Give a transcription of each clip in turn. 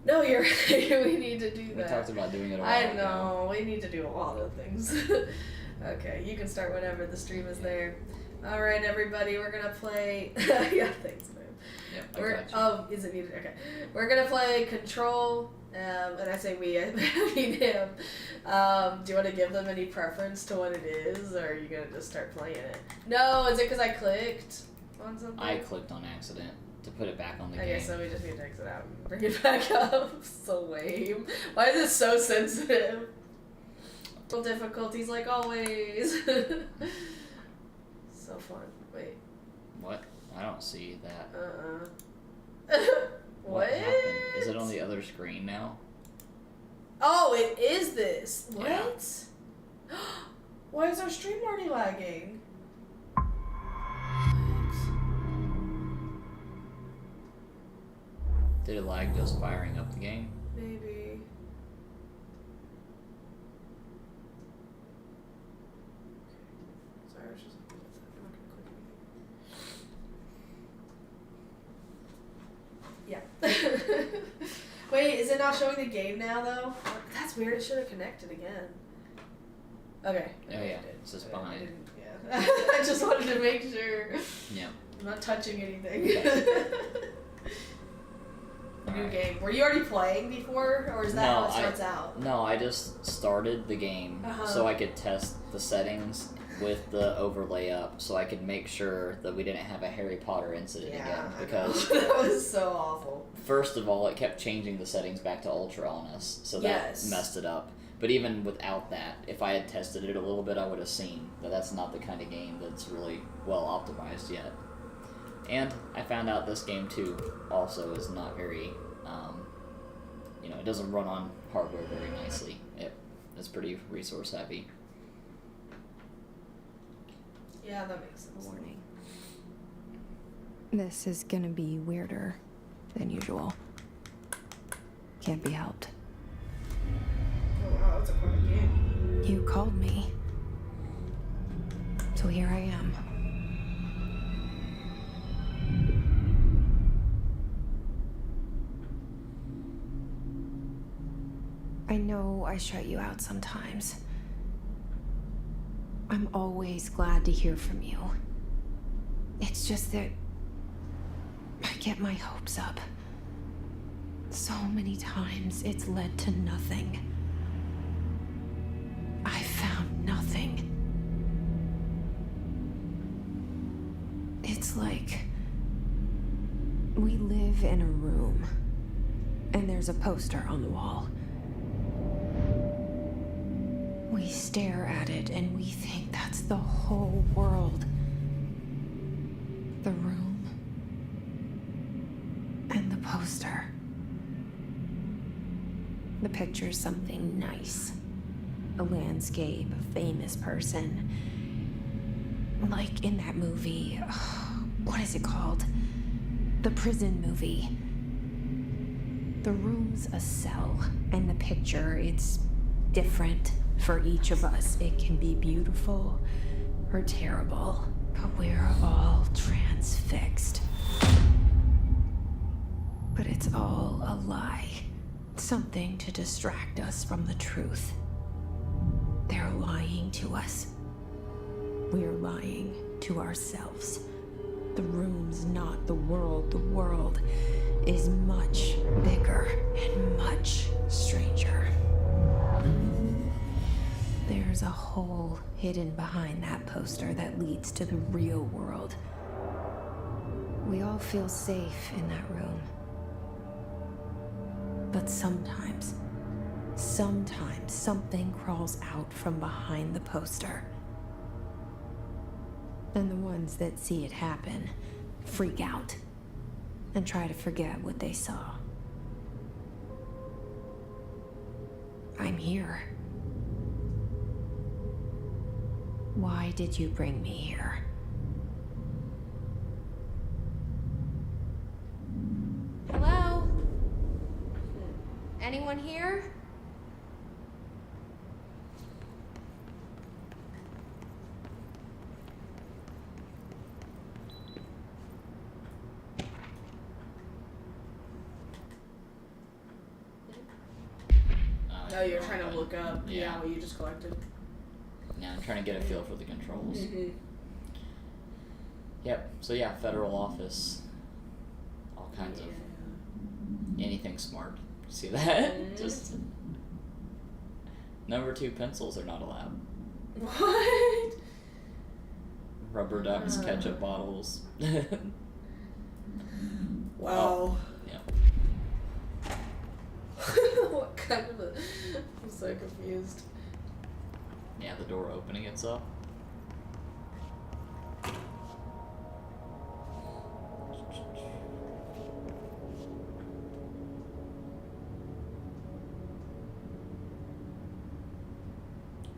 No, you're right. We need to do that. We talked about doing it a while I ago. know. We need to do a lot of things. Okay, you can start whenever the stream is there. All right, everybody, we're gonna play. Yeah, thanks, man. Yep, I got you. Oh, is it muted? Okay, we're gonna play Control. And I say we, I mean him. Do you want to give them any preference to what it is, or are you gonna just start playing it? No, is it because I clicked on something? I clicked on accident to put it back on the game. Okay, so we just need to exit out and bring it back up. So lame. Why is it so sensitive? Difficulties like always. So fun. Wait. What? I don't see that. What? Happened? Is it on the other screen now? Oh, it is this. What? Yeah. Why is our stream already lagging? Did it lag just firing up the game? Maybe. Sorry, I was just looking at that. I'm not gonna click anything. Yeah. Wait, is it not showing the game now, though? That's weird. It should have connected again. Okay. Oh, yeah. It's just behind. Yeah. I just wanted to make sure. Yeah. I'm not touching anything. New Alright. game. Were you already playing before, or is that how it starts out? No, I just started the game so I could test the settings with the overlay up, so I could make sure that we didn't have a Harry Potter incident again. Because that was so awful. First of all, it kept changing the settings back to Ultra on us, so that messed it up. But even without that, if I had tested it a little bit, I would have seen that that's not the kind of game that's really well optimized yet. And I found out this game too also is not very, it doesn't run on hardware very nicely. It's pretty resource heavy. Yeah, that makes sense. Warning. This is gonna be weirder than usual. Can't be helped. Oh wow, that's a quick game. You called me. So here I am. I know I shut you out sometimes. I'm always glad to hear from you. It's just that I get my hopes up. So many times it's led to nothing. I found nothing. It's like we live in a room and there's a poster on the wall. We stare at it and we think that's the whole world. The room and the poster. The picture's something nice. A landscape, a famous person. Like in that movie, what is it called? The prison movie. The room's a cell, and the picture, it's different for each of us. It can be beautiful or terrible, but we're all transfixed. But it's all a lie. Something to distract us from the truth. They're lying to us. We're lying to ourselves. The room's not the world. The world is much bigger and much stranger. There's a hole hidden behind that poster that leads to the real world. We all feel safe in that room. But sometimes something crawls out from behind the poster. And the ones that see it happen freak out and try to forget what they saw. I'm here. Why did you bring me here? Hello? Anyone here? Oh, you're trying to look up what you just collected. Yeah, I'm trying to get a feel for the controls. Mm-hmm. Yep. So yeah, federal office. All kinds of anything smart. See that? Just number 2 pencils are not allowed. What? Rubber ducks, ketchup bottles. Wow. Oh, yeah. What kind of I'm so confused. Yeah, the door opening itself.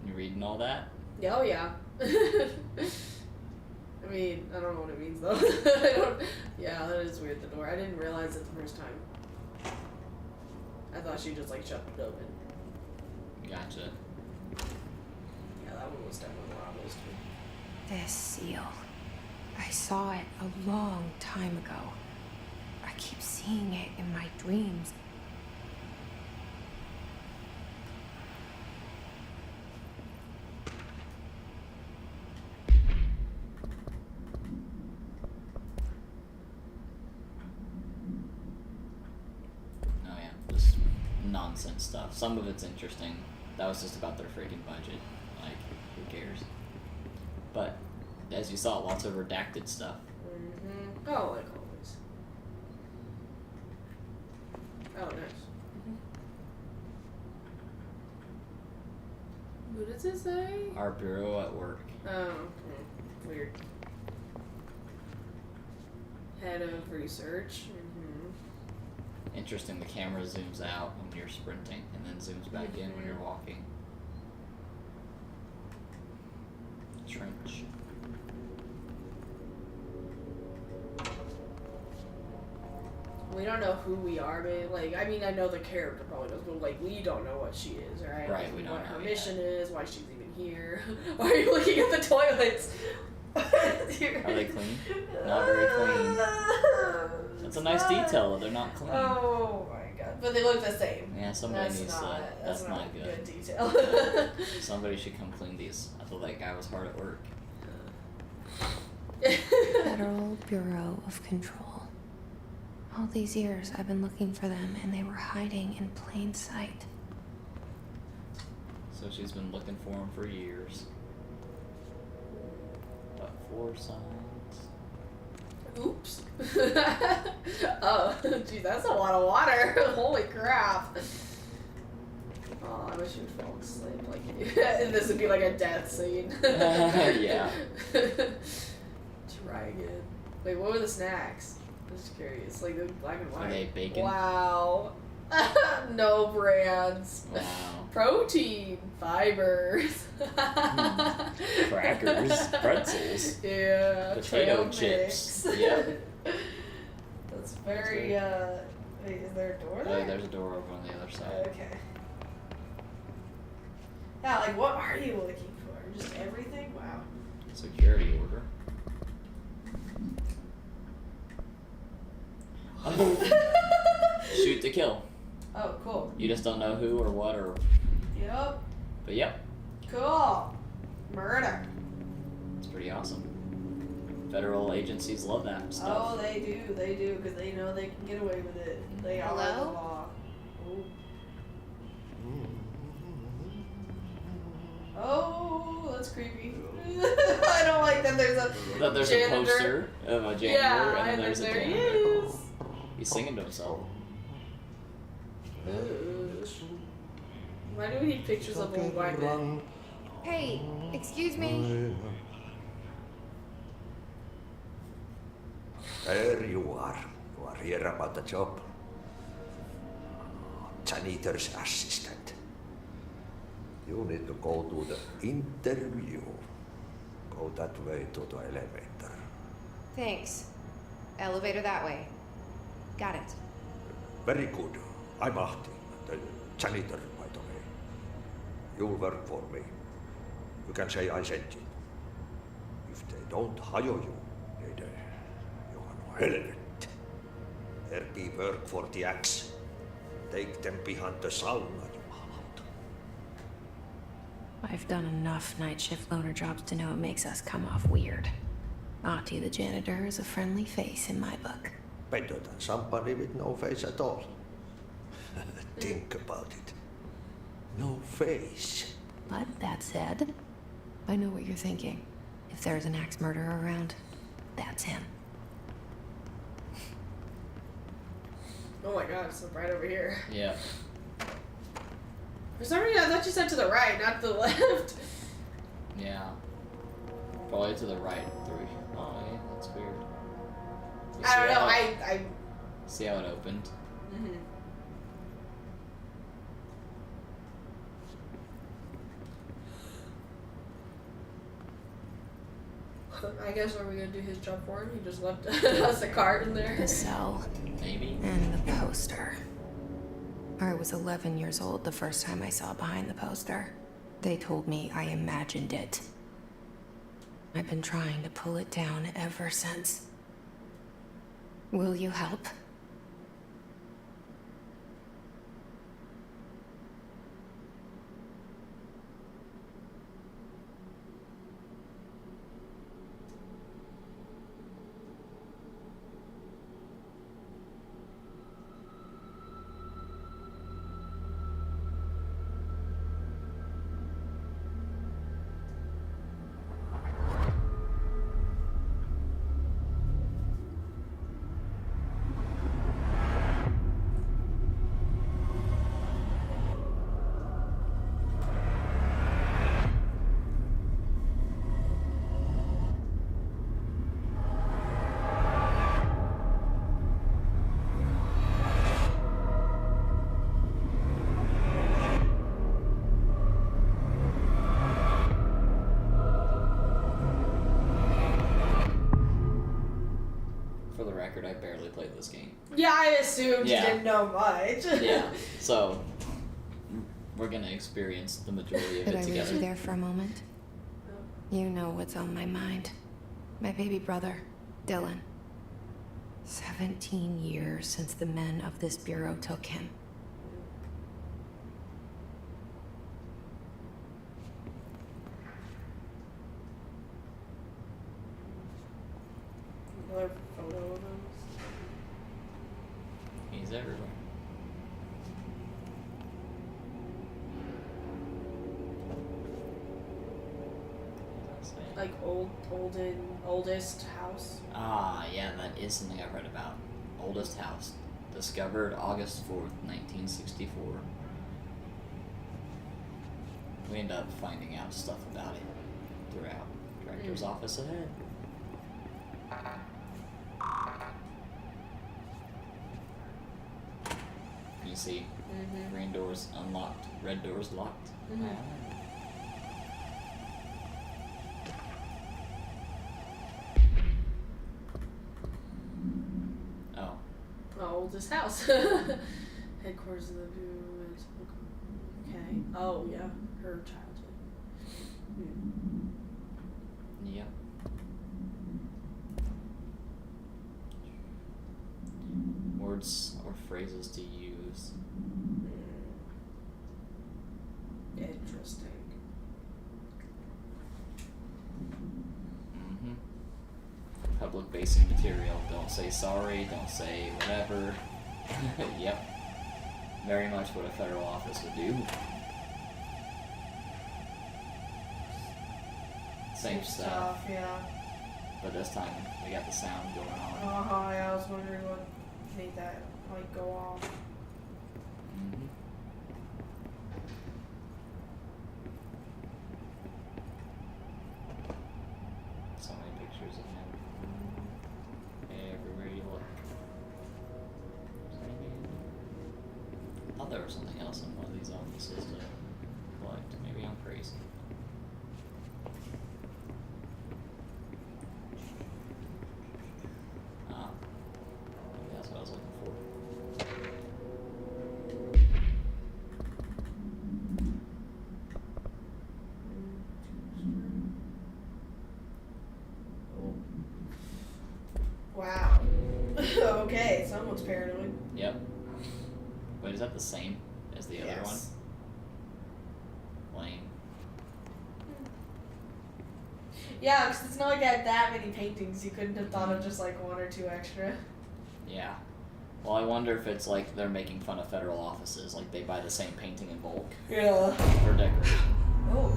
You reading all that? Oh yeah. I mean, I don't know what it means though. Yeah, that is weird. The door. I didn't realize it the first time. I thought she just like shut it open. Gotcha. Yeah, that one was definitely more obvious to me. This seal. I saw it a long time ago. I keep seeing it in my dreams. Oh yeah, just nonsense stuff. Some of it's interesting. That was just about their freaking budget. Like, who cares? But as you saw, lots of redacted stuff. Mm-hmm. Oh, like always. Oh, nice. What does it say? Our bureau at work. Oh, weird. Head of research. Mm-hmm. Interesting, the camera zooms out when you're sprinting and then zooms back in when you're walking. Trench. We don't know who we are, but like, I mean, I know the character probably knows, but like, we don't know what she is, right? Right, Like, we don't what know her yet. mission is, why she's even here. Why are you looking at the toilets? Are they clean? Not very clean. That's a nice detail that they're not clean. Oh my god. But they look the same. Yeah, somebody needs to. That's That's not good. detail. Somebody should come clean these. I thought that guy was hard at work. Federal Bureau of Control. All these years I've been looking for them and they were hiding in plain sight. So she's been looking for him for years. But 4 signs. Oops. Oh, gee, that's a lot of water. Holy crap. Oh, I wish you would fall asleep. Like, and this would be like a death scene. Yeah. Try again. Wait, what were the snacks? I'm just curious. Like, the black and white. Are they bacon? Wow. No brands. Wow. Protein, fibers. Crackers, pretzels. Yeah. Potato trail chips. mix. Yep. That's very, wait, is there a door Oh, there? there's a door over on the other side. Okay. Yeah, like, what are you looking for? Just everything? Wow. Security order. Shoot to kill. Oh, cool. You just don't know who or what or. Yep. But yep, Cool. Murder. it's pretty awesome. Federal agencies love that stuff. Oh, they do, because they know they can get away with it. They are the Hello? law. Ooh. Oh, that's creepy. I don't like that there's a But there's janitor. a poster of a janitor, Yeah, and then there's a there he janitor. is. He's singing to himself. Ooh. Why do we need pictures of old white men? Hey, excuse me? There you are. You are here about the job. Janitor's assistant. You need to go to the interview. Go that way to the elevator. Thanks. Elevator that way. Got it. Very good. I'm Ahti, the janitor, by the way. You'll work for me. You can say I sent you. If they don't hire you, then you are no helvet. There be work for the axe. Take them behind the sauna, jumalauta. I've done enough night shift loner jobs to know it makes us come off weird. Ahti the janitor is a friendly face in my book. Better than somebody with no face at all. Think about it. No face. But that said, I know what you're thinking. If there's an axe murderer around, that's him. Oh my god, it's right over here. Yeah. For some reason, I thought you said to the right, not to the left. Yeah. Probably to the right through. Oh, yeah, that's weird. You I don't see know, how- I See how it opened? I guess are we gonna do his job for him? He just left us a card in there. The cell. Maybe. And the poster. I was 11 years old the first time I saw behind the poster. They told me I imagined it. I've been trying to pull it down ever since. Will you help? For the record, I barely played this game. Yeah, I assumed Yeah. you didn't know much. Yeah, so we're gonna experience the majority of Could it I leave together. you there for a moment? You know what's on my mind. My baby brother, Dylan. 17 years since the men of this bureau took him. Another photo of him. He's everywhere. Like oldest house. Ah, yeah, that is something I've read about. Oldest house. Discovered August 4th, 1964. We end up finding out stuff about it throughout. Director's office ahead. You see, green doors unlocked, red doors locked. Oh. Oldest house. Headquarters of the Bureau. Okay. Oh yeah, her childhood. Yep. Words or phrases to use. Interesting. Public facing material. Don't say sorry, don't say whatever. Yep. Very much what a federal office would do. Same stuff, Yeah. but this time we got the sound going on. Yeah, I was wondering what made that like go off. So many pictures of him. Everywhere you look. I thought there was something else in one of these offices to collect. Maybe I'm crazy. Ah. Maybe that's what I was looking for. Wow. Okay, someone's paranoid. Yep. Wait, is that the same as the other one? Yes. Lame. Yeah, because it's not like I had that many paintings. You couldn't have thought of just like 1 or 2 extra. Yeah. Well, I wonder if it's like they're making fun of federal offices, like they buy the same painting in bulk Yeah. for decoration. Oh.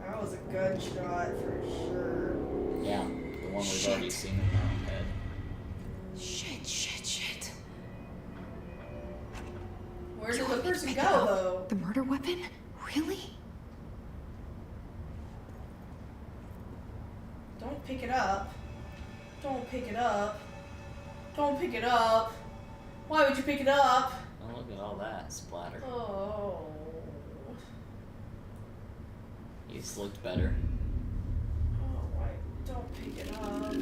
That was a good shot for sure. Yeah, the one we've already seen in our own head. Shit. Where did the want me to person pick go, it up? though? The murder weapon? Really? Don't pick it up. Don't pick it up. Don't pick it up. Why would you pick it up? Oh, look at all that splatter. Oh. He's looked better. Oh, why? Don't pick it up.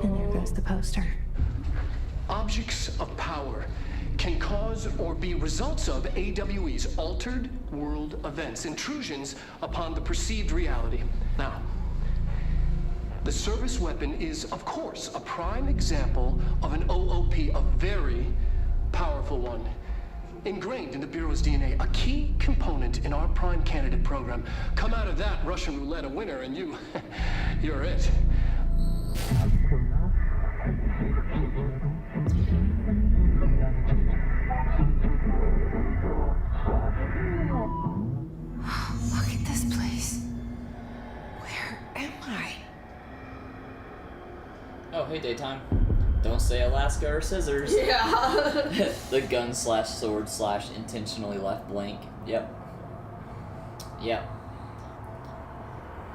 And there goes the poster. Objects of power can cause or be results of AWE's altered world events, intrusions upon the perceived reality. Now, the service weapon is, of course, a prime example of an OOP, a very powerful one. Ingrained in the Bureau's DNA, a key component in our prime candidate program. Come out of that Russian roulette a winner and you're it. Look at this place. Where am I? Oh, hey, daytime. Don't say Alaska or scissors. Yeah. The gun / sword / intentionally left blank. Yep.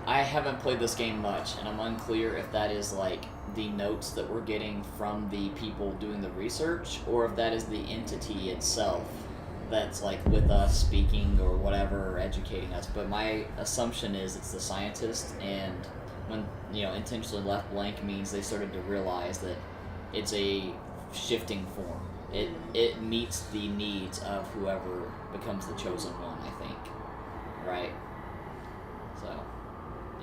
I haven't played this game much, and I'm unclear if that is like the notes that we're getting from the people doing the research, or if that is the entity itself that's like with us speaking or whatever, or educating us. But my assumption is it's the scientist, and when, intentionally left blank means they started to realize that it's a shifting form. It meets the needs of whoever becomes the chosen one, I think. Right? So,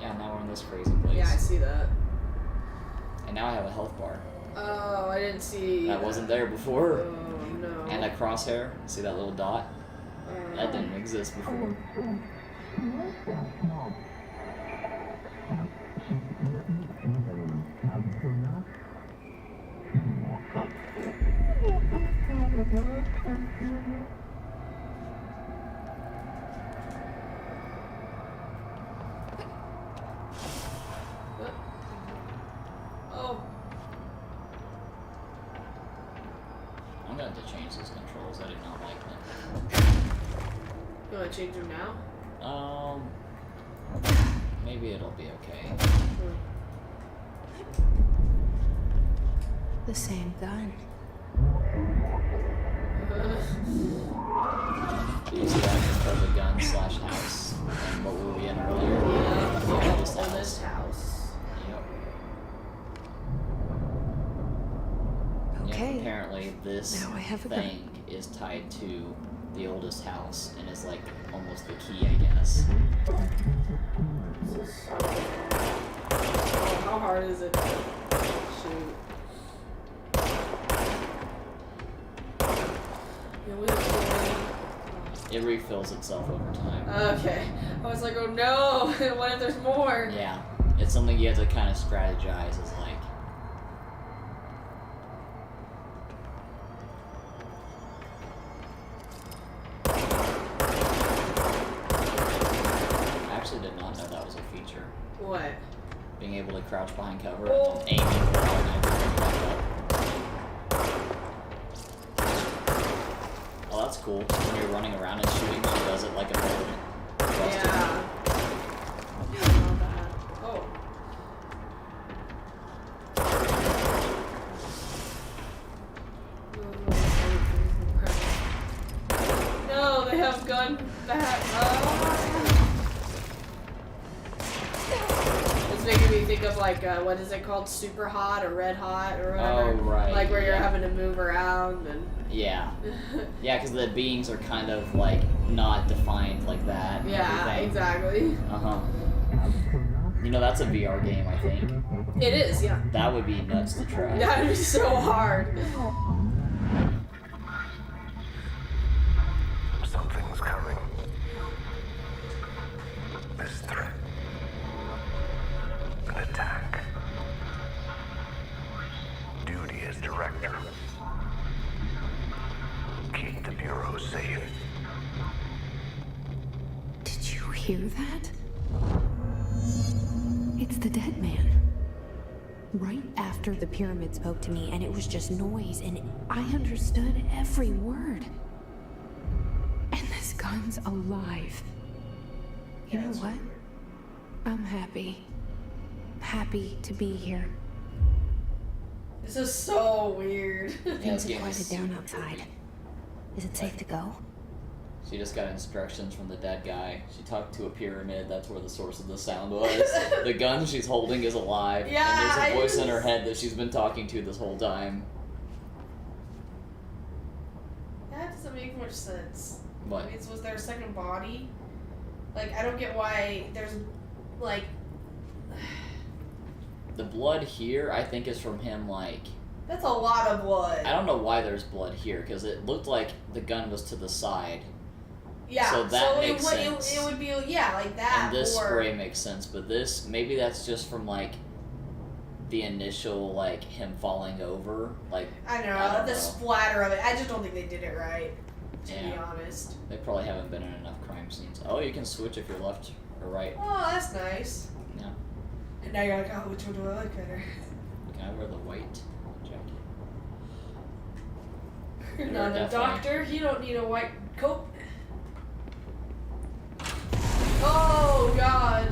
yeah, now we're in this crazy place. Yeah, I see that. And now I have a health bar. Oh, I didn't see. That wasn't there before. Oh, no. And a crosshair. See that little dot? That didn't exist before. Oh. I'm going to have to change these controls. I did not like them. You want to change them now? Maybe it'll be okay. The same gun. Do you see that for the gun / house? And what were we in earlier? Yeah. This On this house. Yep. Okay. Yeah, apparently this Now I have a gun. thing is tied to the oldest house and is like almost the key, I guess. Oh, how hard is it to shoot? Yeah, we have It refills itself over time. Okay. I was like, oh no, what if there's more? Yeah. It's something you have to kind of strategize as like. I actually did not know that was a feature. What? Being able to crouch behind cover Oh. and aiming without everything back up. Oh, that's cool. When you're running around and shooting, she does it like a bird. Yeah. All that. Oh. No, they have gun back. It's making me think of like what is it called, Super Hot or Red Hot or whatever. Oh, right, Like where you're yeah. having to move around and. Yeah. Yeah, because the beings are kind of like not defined like that. And Yeah, everything. exactly. You know, that's a VR game, I think. It is, yeah. That would be nuts to try. That would be so hard. Something's coming. This threat. An attack. Duty as director. Keep the Bureau safe. Did you hear that? It's the dead man. Right after the pyramid spoke to me, and it was just noise, and I understood every word. And this gun's alive. You know what? I'm happy. Happy to be here. This is so weird. Things have quieted down outside. Is it safe to go? She just got instructions from the dead guy. She talked to a pyramid. That's where the source of the sound was. The gun she's holding is alive. Yeah, and there's a voice in her head that she's been talking to this whole time. That doesn't make much sense. What? Was there a second body? Like, I don't get why there's, like... The blood here, I think, is from him, like... That's a lot of blood. I don't know why there's blood here, because it looked like the gun was to the side. Yeah, so that makes sense. It would be, yeah, like that. And this or... spray makes sense, but this, maybe that's just from, like, the initial, like, him falling over. Like, I don't know, the splatter of it. I just don't think they did it right, to be honest. They probably haven't been in enough crime scenes. Oh, you can switch if you're left or right. Oh, that's nice. Yeah. And now you're like, oh, which one do I like better? Can I wear the white jacket? You're not a doctor. You don't need a white coat. Oh, God.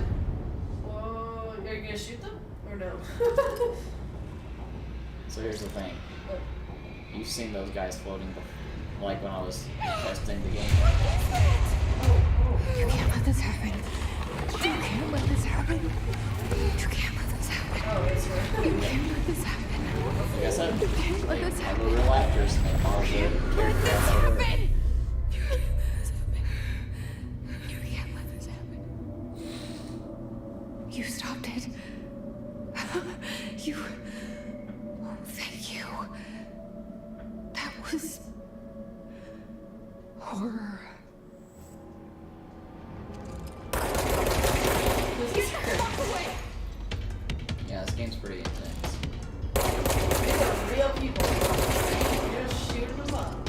Whoa. Are you going to shoot them? Or no? So here's the thing. You've seen those guys floating before, like when I was testing the game. You can't let this happen. You can't let this happen. You can't let this happen. Oh, that's right. You can't let this happen. Like I said, You can't let this they happen. were real actors and they followed their Let character this out there. happen. You can't let this happen. You can't let this happen. You stopped it. You... Oh, thank you. That was... horror. Yeah, this game's pretty intense. These are real people. You're just shooting them up.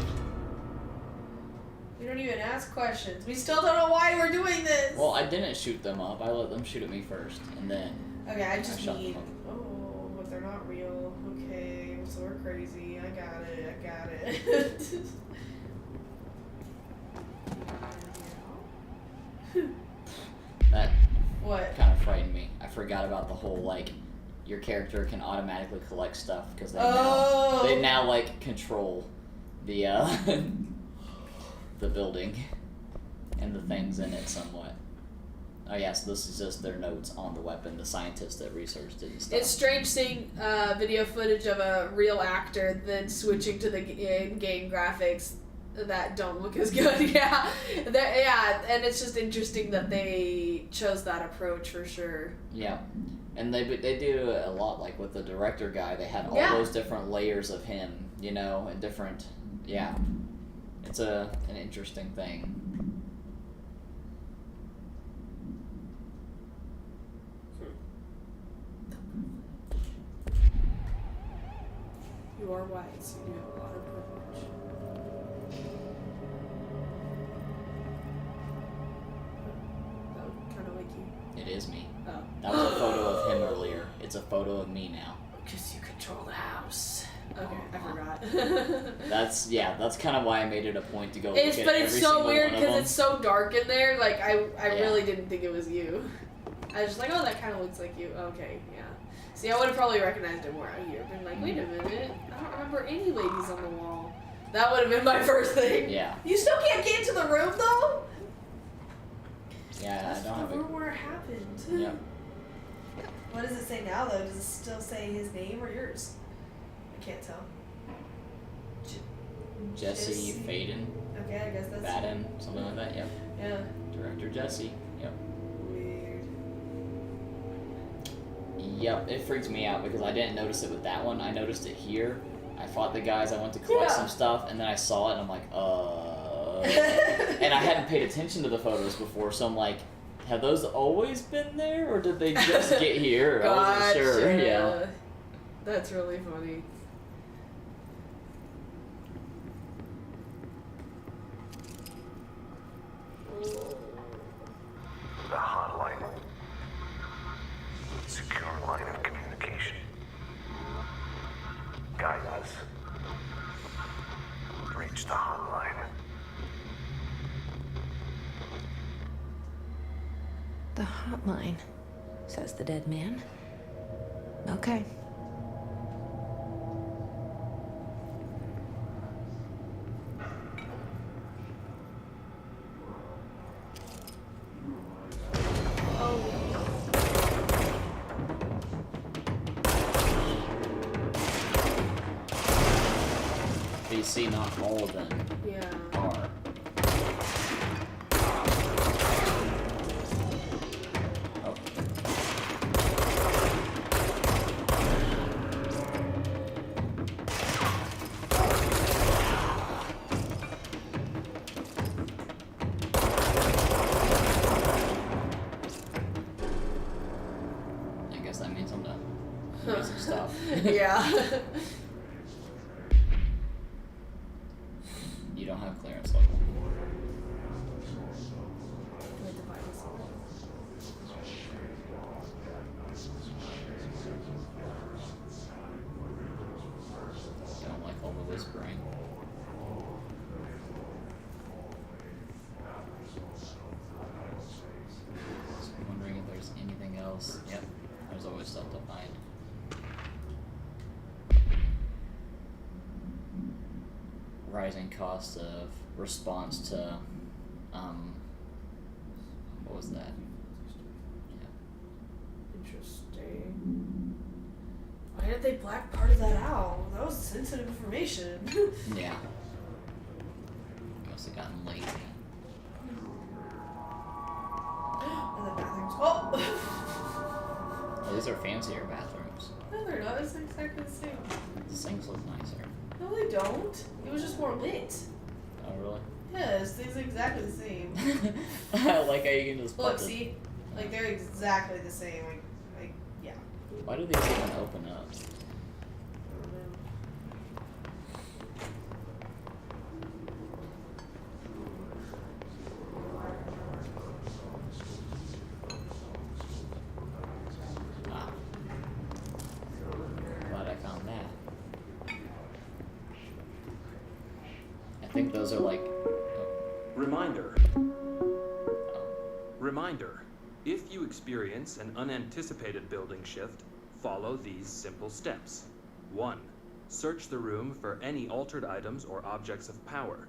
We don't even ask questions. We still don't know why we're doing this. Well, I didn't shoot them up. I let them shoot at me first, and then Okay, I just shot need... them up. Oh, but they're not real. Okay, so we're crazy. I got it. That What? kind of frightened me. I forgot about the whole, like, your character can automatically collect stuff because they now like control the the building and the things in it somewhat. Oh yeah, so this is just their notes on the weapon, the scientists that researched it and stuff. It's strange seeing video footage of a real actor then switching to the in-game graphics that don't look as good. Yeah, and it's just interesting that they chose that approach for sure. Yeah, and they do a lot, like with the director guy. They had all those different layers of him, you know, and different. Yeah, it's an interesting thing. You are white, so you have a lot of privilege. That would kind of like you. It is me. Oh. That was a photo of him earlier. It's a photo of me now. Because you control the house. Okay, I forgot. That's kind of why I made it a point to go. But it's so weird because it's so. so dark in there. Like I Yeah. really didn't think it was you. I was just like, oh, that kind of looks like you. Okay, yeah. See, I would have probably recognized it more out here. Been like, wait a minute, I don't remember any ladies on the wall. That would have been my first thing. Yeah. You still can't get into the room though. Yeah, That's I don't the have room where it happened. Yeah. What does it say now though? Does it still say his name or yours? I can't tell. Jesse Faden. Okay, I guess that's Faden, something like that. Yep. Yeah. Director Jesse. Yep. Weird. Yep, it freaks me out because I didn't notice it with that one. I noticed it here. I fought the guys, I went to collect Yeah. some stuff, and then I saw it and I'm like, and I hadn't paid attention to the photos before, so I'm like, have those always been there, or did they just get here? I wasn't sure. Gotcha. Yeah. That's really funny. The hotline. Secure line of communication. Guide us. Reach the hotline. The hotline, says the dead man. Okay. But you see, not all of them Yeah. are. Oh. I guess that means I'm done. Doing some stuff. Yeah. You don't have clearance level. Don't like all the whispering. Just wondering if there's anything else. Yep, there's always stuff to find. Rising cost of response to, what was that? Yeah. Interesting. Why did they black part of that out? That was sensitive information. Yeah. Must have gotten lazy. And the bathrooms. Oh! Oh, these are fancier bathrooms. No, they're not. It's exactly the same. The sinks look nicer. No, they don't. It was just more lit. Oh, really? Yes, these are exactly the same. I like how you can just put Look, the- see? Like, they're exactly the same. Like, yeah. Why do these even open up? Ah. Glad I found that. I think those are like. Reminder. Oh. Reminder. If you experience an unanticipated building shift, follow these simple steps. 1. Search the room for any altered items or objects of power.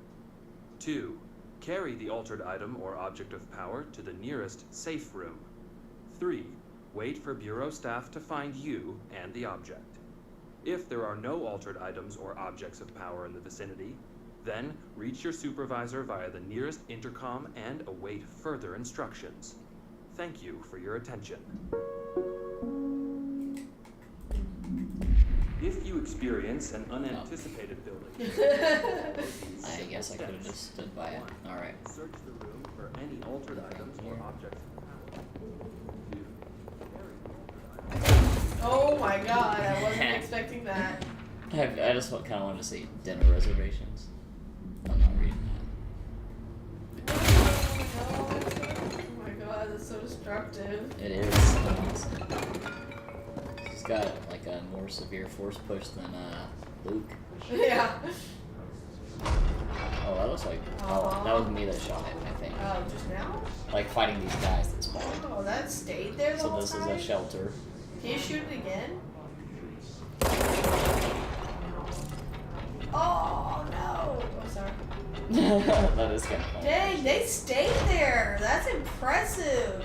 2. Carry the altered item or object of power to the nearest safe room. 3. Wait for Bureau staff to find you and the object. If there are no altered items or objects of power in the vicinity, then reach your supervisor via the nearest intercom and await further instructions. Thank you for your attention. If you experience an unanticipated building, I guess I could have just stood by it. Alright. search the room for any altered items or objects of power. 2. Oh my god, I wasn't expecting that. I just kind of wanted to see dinner reservations. I'm not reading Oh my god, that's so destructive. that. It is. He's got like a more severe force push than Luke. Yeah. Oh, that looks like. Oh, that was me that shot it, I think. Oh, just now? Like fighting these guys that spawned. Oh, that stayed there the So whole this time? is a shelter. Can you shoot it again? Oh no! Oh, sorry. That is kind of funny. Dang, they stayed there. That's impressive.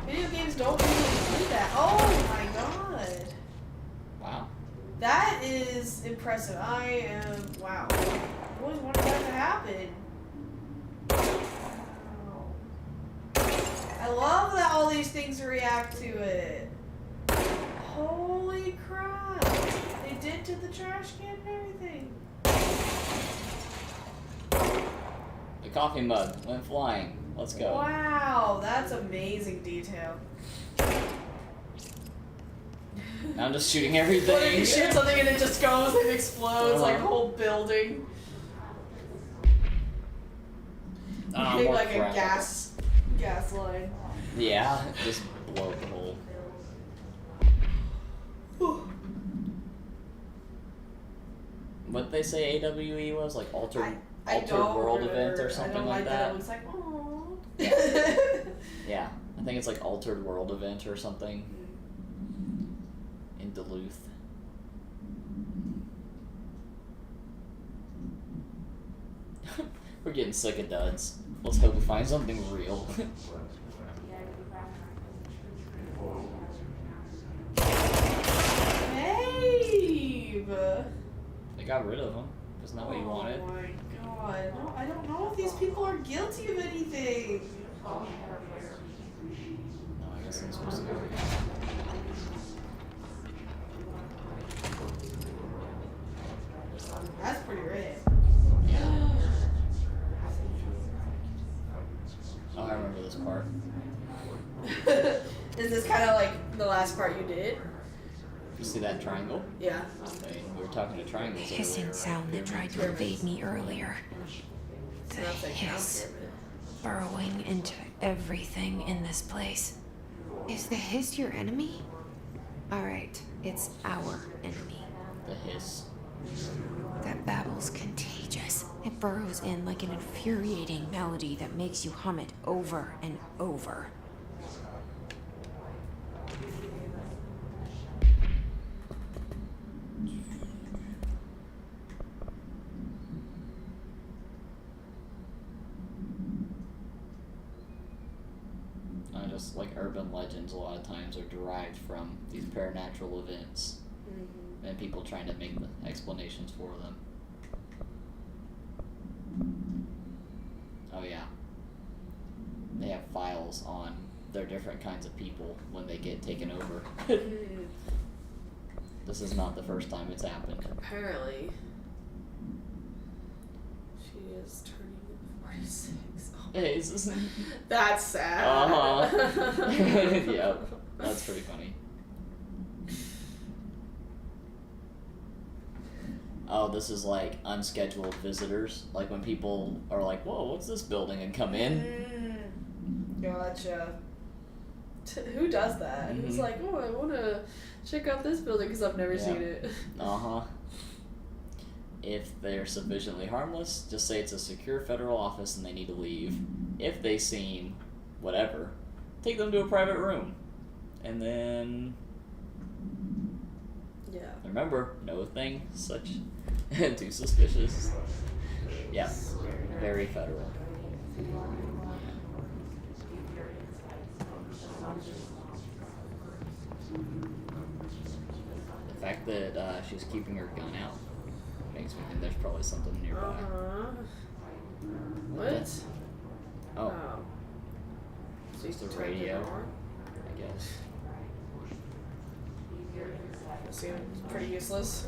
Video games don't usually do that. Oh my god. Wow. That is impressive. Wow. I always wanted that to happen. Wow. I love that all these things react to it. Holy crap. They did to the trash can and everything. The coffee mug went flying. Let's go. Wow, that's amazing detail. Now I'm just shooting everything. What if you shoot something and it just goes and explodes like a whole building? More Like a crap. gas line. Yeah, just blow up the hole. What they say AWE was? Like altered world event or something like that? It looks like, aww. Yeah, I think it's like altered world event or something. In Duluth. We're getting sick of duds. Let's hope we find something real. Babe! They got rid of him. Isn't that what you wanted? Oh my god. No, I don't know if these people are guilty of anything. No, I guess I'm supposed to go. That's pretty red. Oh, I remember this part. Is this kind of like the last part you did? You see that triangle? Yeah. Hey, we were talking to triangles Hissing earlier. sound that tried to invade me earlier. The Nothing. hiss burrowing into everything in this place. Is the hiss your enemy? Alright, it's our enemy. The hiss. That babble's contagious. It burrows in like an infuriating melody that makes you hum it over and over. Just like urban legends a lot of times are derived from these paranormal events. Mm-hmm. And people trying to make the explanations for them. Oh yeah. They have files on their different kinds of people when they get taken over. This is not the first time it's happened. Apparently. She is turning 46. Oh. Hey, this is... That's sad. Uh-huh. Yep. That's pretty funny. Oh, this is like unscheduled visitors. Like when people are like, whoa, what's this building? And come in. Gotcha. Who does that? Mm-hmm. Who's like, oh, I want to check out this building because I've never seen it. Uh-huh. If they're sufficiently harmless, just say it's a secure federal office and they need to leave. If they seem whatever, take them to a private room. And then... Yeah. Remember, no thing such too suspicious. Yeah, very federal. The fact that she's keeping her gun out makes me think there's probably something nearby. What? Oh, So it's the turned it radio, on? I guess. Seems pretty useless.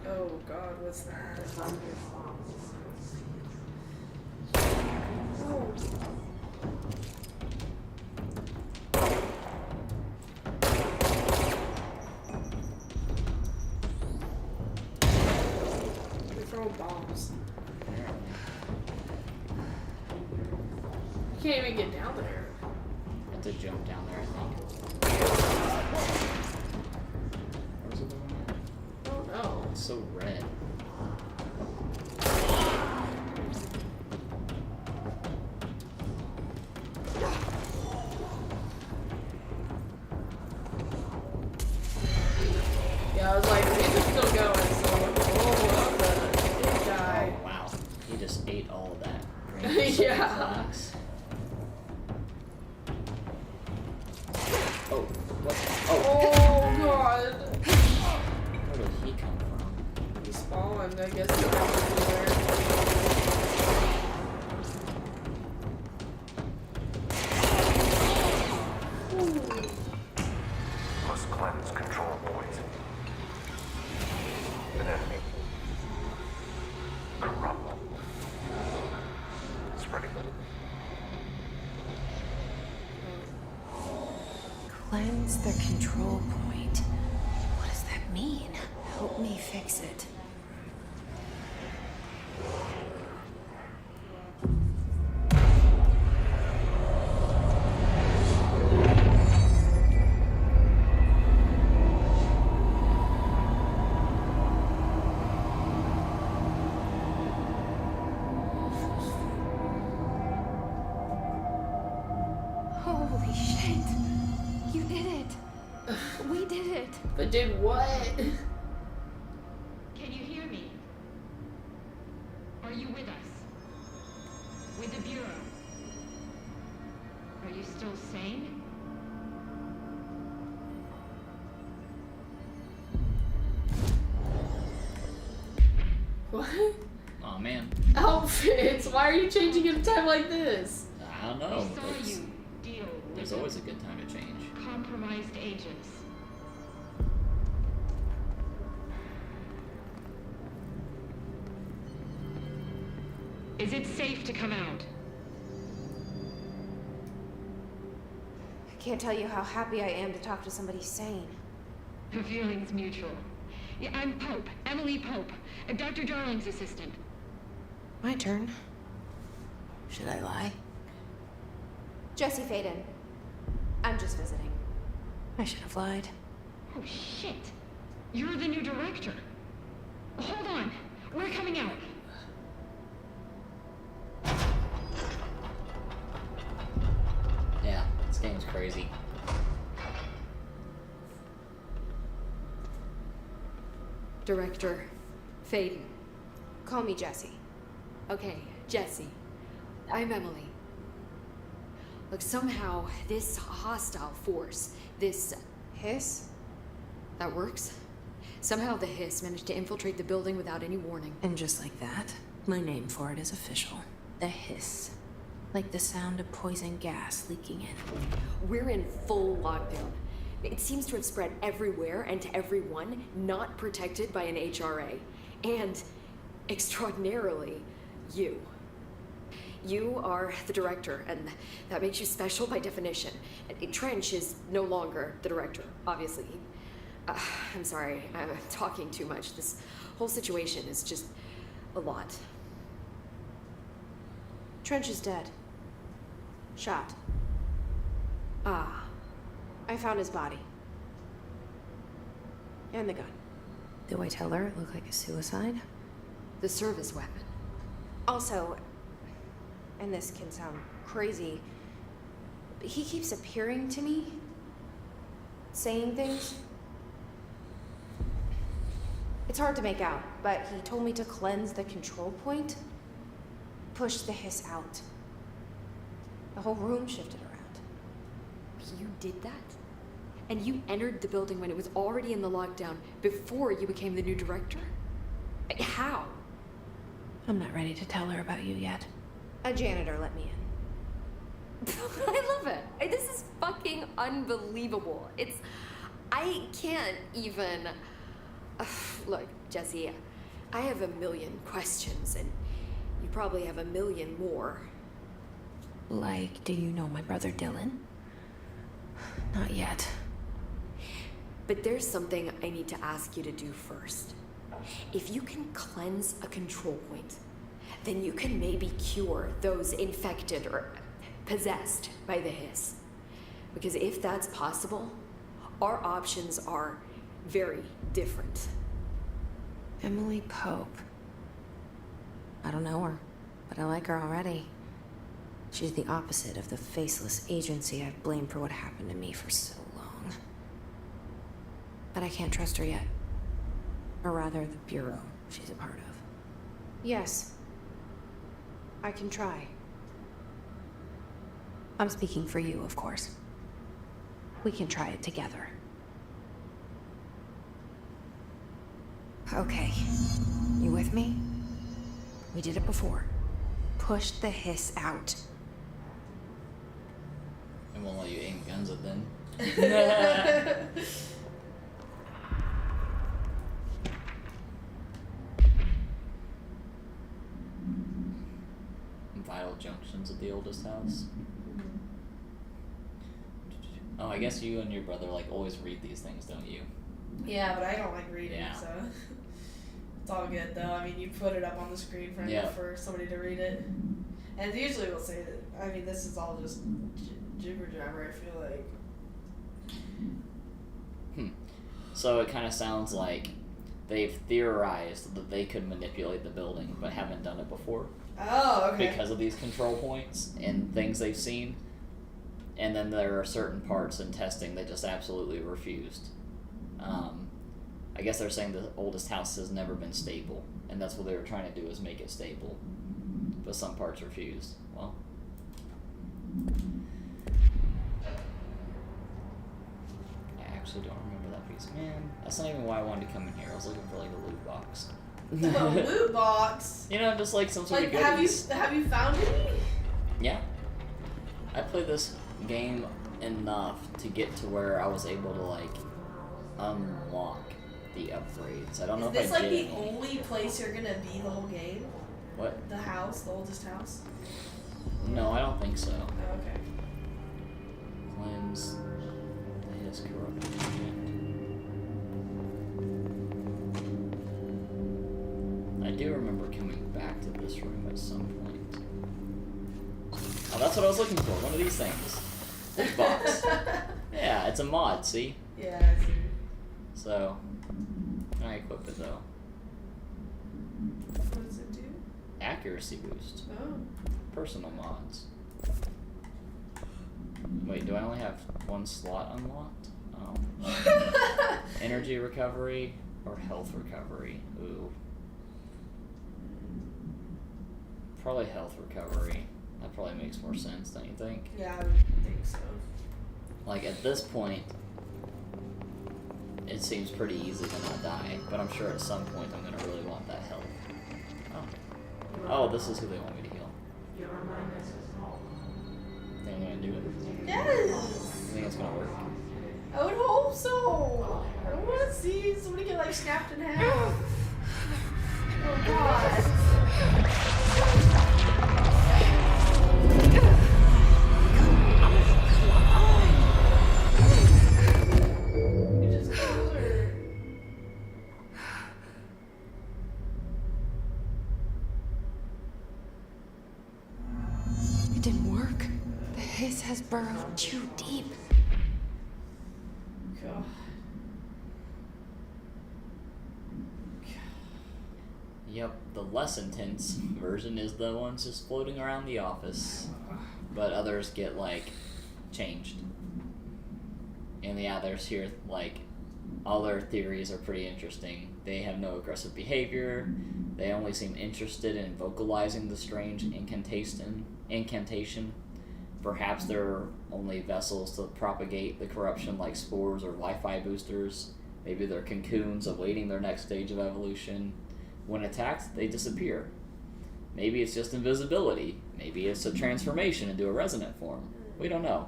Oh god, what's that? Oh. They throw bombs. You can't even get down there. I have to jump down there, I think. Where's the one? Oh no. It's so red. Yeah, I was like, these are still going, so oh, the big guy. Oh, wow. He just ate all of that. Yeah. Flax. Oh, what? Oh, Oh god. where did he come from? He spawned. Cleanse the control point. What does that mean? Help me fix it. Holy shit. You did it. We did it. But did what? Can you hear me? Are you with us? With the Bureau? Are you still sane? What? Oh man, Outfits? Why are you changing at a time like this? I don't We know. saw you deal There's with always a good time to change. compromised agents. Is it safe to come out? I can't tell you how happy I am to talk to somebody sane. The feeling's mutual. Yeah, I'm Pope, Emily Pope, Dr. Darling's assistant. My turn. Should I lie? Jesse Faden. I'm just visiting. I should have lied. Oh shit! You're the new director. Hold on, we're coming out. Yeah, this game's crazy. Director Faden. Call me Jesse. Okay, Jesse. I'm Emily. Look, somehow this hostile force, this Hiss? that works. Somehow the Hiss managed to infiltrate the building without any warning. And just like that, my name for it is official. The hiss. Like the sound of poison gas leaking in. We're in full lockdown. It seems to have spread everywhere and to everyone not protected by an HRA. And, extraordinarily, you. You are the director, and that makes you special by definition. Trench is no longer the director, obviously. I'm sorry, I'm talking too much. This whole situation is just a lot. Trench is dead. Shot. Ah, I found his body. And the gun. Do I tell her it looked like a suicide? the service weapon. Also, and this can sound crazy, but he keeps appearing to me, saying things. It's hard to make out, but he told me to cleanse the control point, push the hiss out. The whole room shifted around. You did that? And you entered the building when it was already in the lockdown before you became the new director? How? I'm not ready to tell her about you yet. A janitor let me in. I love it. This is fucking unbelievable. I can't even... Look, Jesse, I have a million questions, and you probably have a million more. Like, do you know my brother Dylan? Not yet. But there's something I need to ask you to do first. If you can cleanse a control point, then you can maybe cure those infected or possessed by the hiss. Because if that's possible, our options are very different. Emily Pope. I don't know her, but I like her already. She's the opposite of the faceless agency I've blamed for what happened to me for so long. But I can't trust her yet. Or rather, the Bureau she's a part of. Yes. I can try. I'm speaking for you, of course. We can try it together. Okay. You with me? We did it before. Push the hiss out. I won't let you aim guns at them. Vital junctions at the oldest house. Oh, Oh, I guess you and your brother like always read these things, don't you? Yeah, but I don't like reading, Yeah. so it's all good though. I mean, you put it up on the screen for somebody to read it, and usually we'll say that. I mean, this is all just jibber jabber. I feel like. So it kind of sounds like they've theorized that they could manipulate the building, but haven't done it before. Oh, okay. Because of these control points and things they've seen. And then there are certain parts in testing they just absolutely refused. I guess they're saying the oldest house has never been stable, and that's what they were trying to do, is make it stable. But some parts refused. Well, I actually don't remember that piece. Man, that's not even why I wanted to come in here. I was looking for like a loot box. A loot box. You know, just like some sort Like, of goodies. have you found any? Yeah. I played this game enough to get to where I was able to like unlock the upgrades. I don't know Is if this I like did. the only place you're gonna be the whole game? What? The house, the oldest house? No, I don't think so. Oh, okay. Cleanse his corrupted agent. I do remember coming back to this room at some point. Oh, that's what I was looking for. One of these things. Loot box. Yeah, it's a mod, see? Yeah, I see. So, I equip it though. What does it do? Accuracy boost. Oh. Personal mods. Wait, do I only have one slot unlocked? Oh. Energy recovery or health recovery? Ooh. Probably health recovery. That probably makes more sense, don't you think? Yeah, I would think so. Like, at this point, it seems pretty easy to not die, but I'm sure at some point I'm gonna really want that health. Oh. Oh, this is who they want me to heal. Think I'm gonna do it? Yes! You think it's gonna work? I would hope so. I don't want to see somebody get like snapped in half. Oh god. You just killed her. It didn't work. The hiss has burrowed too deep. God. Yep, the less intense version is the ones just floating around the office. But others get, like, changed. And the others here, like, all their theories are pretty interesting. They have no aggressive behavior. They only seem interested in vocalizing the strange incantation. Perhaps they're only vessels to propagate the corruption like spores or Wi-Fi boosters. Maybe they're cocoons awaiting their next stage of evolution. When attacked, they disappear. Maybe it's just invisibility. Maybe it's a transformation into a resonant form. We don't know.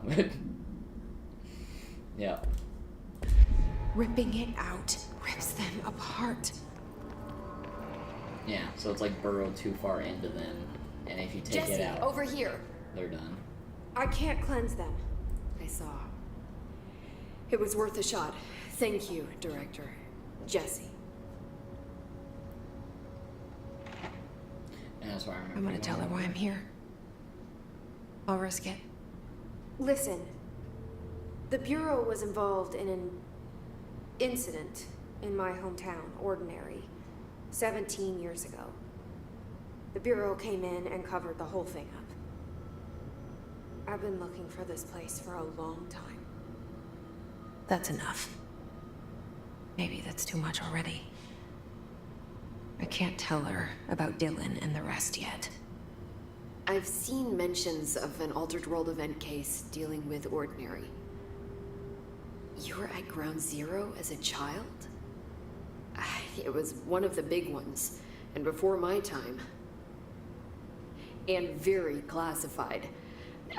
Yeah. Ripping it out rips them apart. Yeah, so it's like burrowed too far into them. And if you take Jesse, it out, over here. they're done. I can't cleanse them. I saw. It was worth a shot. Thank you, Director. Jesse. And that's why I remember. I'm gonna tell her why I'm here. I'll risk it. Listen, the Bureau was involved in an incident in my hometown, Ordinary, 17 years ago. The Bureau came in and covered the whole thing up. I've been looking for this place for a long time. That's enough. Maybe that's too much already. I can't tell her about Dylan and the rest yet. I've seen mentions of an Altered World event case dealing with Ordinary. You were at Ground Zero as a child? It was one of the big ones, and before my time. And very classified.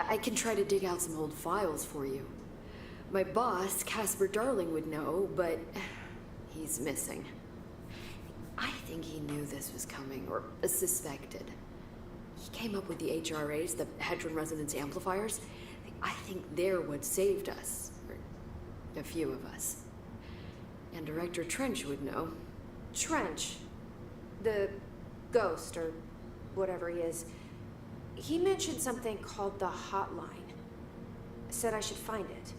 I can try to dig out some old files for you. My boss, Casper Darling, would know, but he's missing. I think he knew this was coming, or suspected. He came up with the HRAs, the Hedron Resonance Amplifiers. I think they're what saved us. Or A few of us. And Director Trench would know. Trench. The ghost, or whatever he is. He mentioned something called the Hotline. Said I should find it.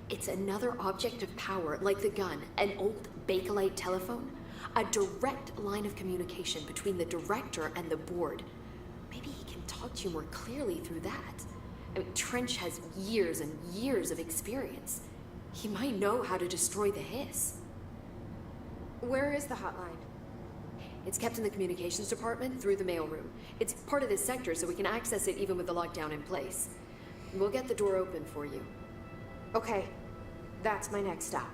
It's another object of power, like the gun, an old Bakelite telephone. A direct line of communication between the director and the board. Maybe he can talk to you more clearly through that. I mean, Trench has years and years of experience. He might know how to destroy the Hiss. Where is the hotline? It's kept in the communications department through the mailroom. It's part of this sector, so we can access it even with the lockdown in place. We'll get the door open for you. Okay, that's my next stop.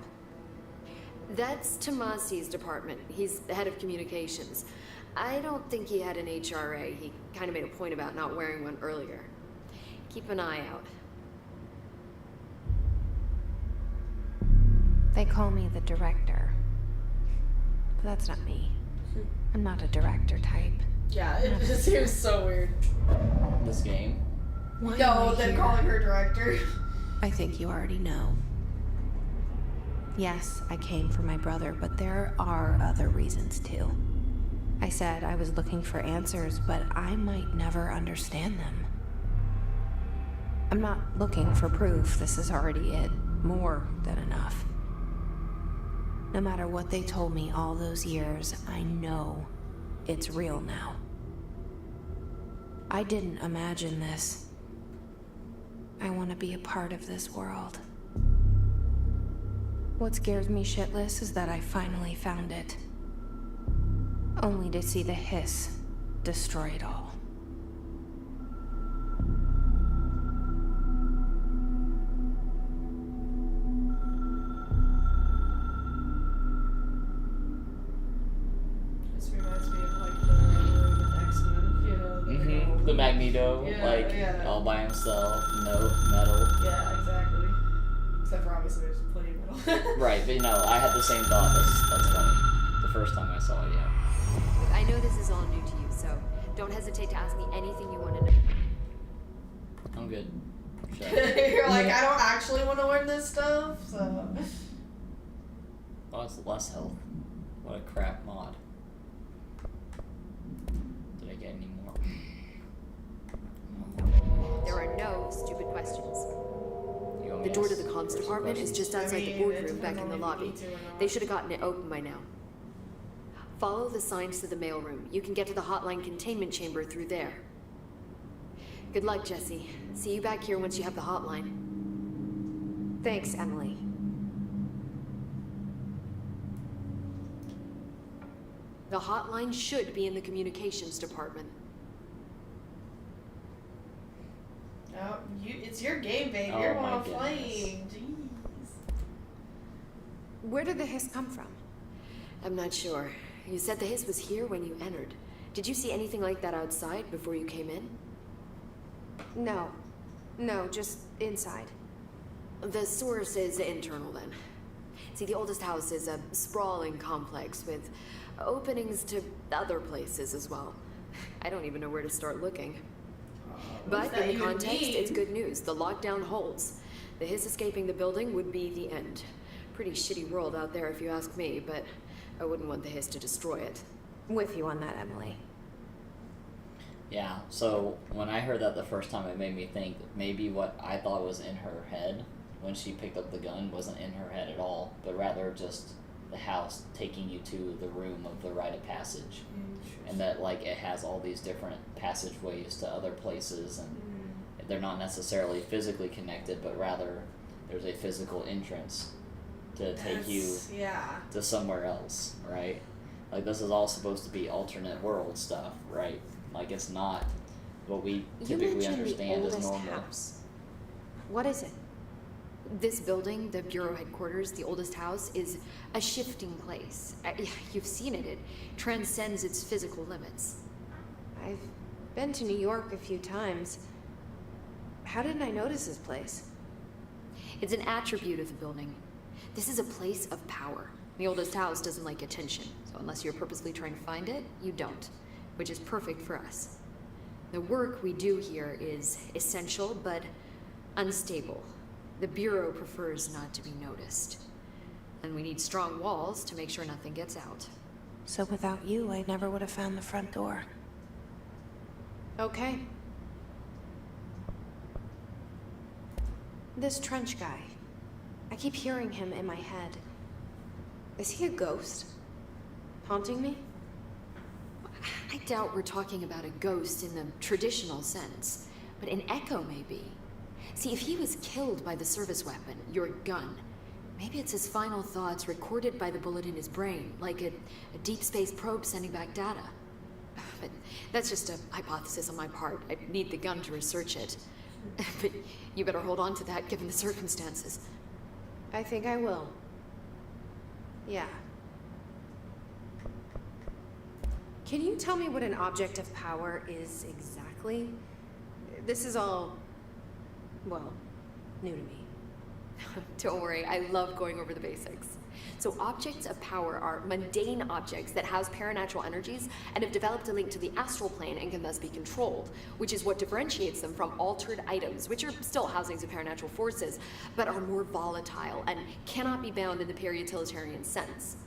That's Tomasi's department. He's the head of communications. I don't think he had an HRA. He kind of made a point about not wearing one earlier. Keep an eye out. They call me the director. But that's not me. I'm not a director type. Yeah, it just seems so weird. This game. No, they're calling her director. I think you already know. Yes, I came for my brother, but there are other reasons too. I said I was looking for answers, but I might never understand them. I'm not looking for proof. This is already it. More than enough. No matter what they told me all those years, I know it's real now. I didn't imagine this. I want to be a part of this world. What scares me shitless is that I finally found it. Only to see the Hiss destroy it all. This reminds me of like the X-Men, you know? Mm-hmm. The Magneto, all by himself, no metal. Yeah, exactly. Except for obviously there's plenty of metal. Right, but I had the same thought. That's funny. The first time I saw it, yeah. Look, I know this is all new to you, so don't hesitate to ask me anything you want to know. I'm good. You're like, I don't actually want to learn this stuff, so. Oh, it's less health. What a crap mod. Did I get any more? There are no stupid questions. You want me The door to ask the comms some department is questions? just outside the boardroom back in the lobby. They should have gotten it open by now. Follow the signs to the mailroom. You can get to the hotline containment chamber through there. Good luck, Jesse. See you back here once you have the hotline. Thanks, Emily. The hotline should be in the communications department. Oh, it's your game, babe. Oh You're the my one goodness. playing. Jeez. Where did the Hiss come from? I'm not sure. You said the Hiss was here when you entered. Did you see anything like that outside before you came in? No. No, just inside. The source is internal then. See, the oldest house is a sprawling complex with openings to other places as well. I don't even know where to start looking. But that in the even context, mean? it's good news. The lockdown holds. The Hiss escaping the building would be the end. Pretty shitty world out there if you ask me, but I wouldn't want the Hiss to destroy it. With you on that, Emily. Yeah, so when I heard that the first time, it made me think that maybe what I thought was in her head when she picked up the gun wasn't in her head at all, but rather just the house taking you to the room of the rite of passage. And that, like, it has all these different passageways to other places, and they're not necessarily physically connected, but rather there's a physical entrance to take you to somewhere else, right? Like, this is all supposed to be alternate world stuff, right? Like, it's not what we typically understand as normal. House. What is it? This building, the Bureau headquarters, the oldest house, is a shifting place. You've seen it. It transcends its physical limits. I've been to New York a few times. How didn't I notice this place? It's an attribute of the building. This is a place of power. The oldest house doesn't like attention, so unless you're purposely trying to find it, you don't, which is perfect for us. The work we do here is essential, but unstable. The Bureau prefers not to be noticed. And we need strong walls to make sure nothing gets out. So without you, I never would have found the front door. Okay. This Trench guy. I keep hearing him in my head. Is he a ghost? Haunting me? I doubt we're talking about a ghost in the traditional sense, but an echo maybe. See, if he was killed by the service weapon, your gun, maybe it's his final thoughts recorded by the bullet in his brain, like a deep space probe sending back data. But that's just a hypothesis on my part. I need the gun to research it. But you better hold on to that given the circumstances. I think I will. Yeah. Can you tell me what an object of power is exactly? This is all, well, new to me. Don't worry, I love going over the basics. So objects of power are mundane objects that house paranatural energies and have developed a link to the astral plane and can thus be controlled, which is what differentiates them from altered items, which are still housings of paranatural forces, but are more volatile and cannot be bound in the peri-utilitarian sense.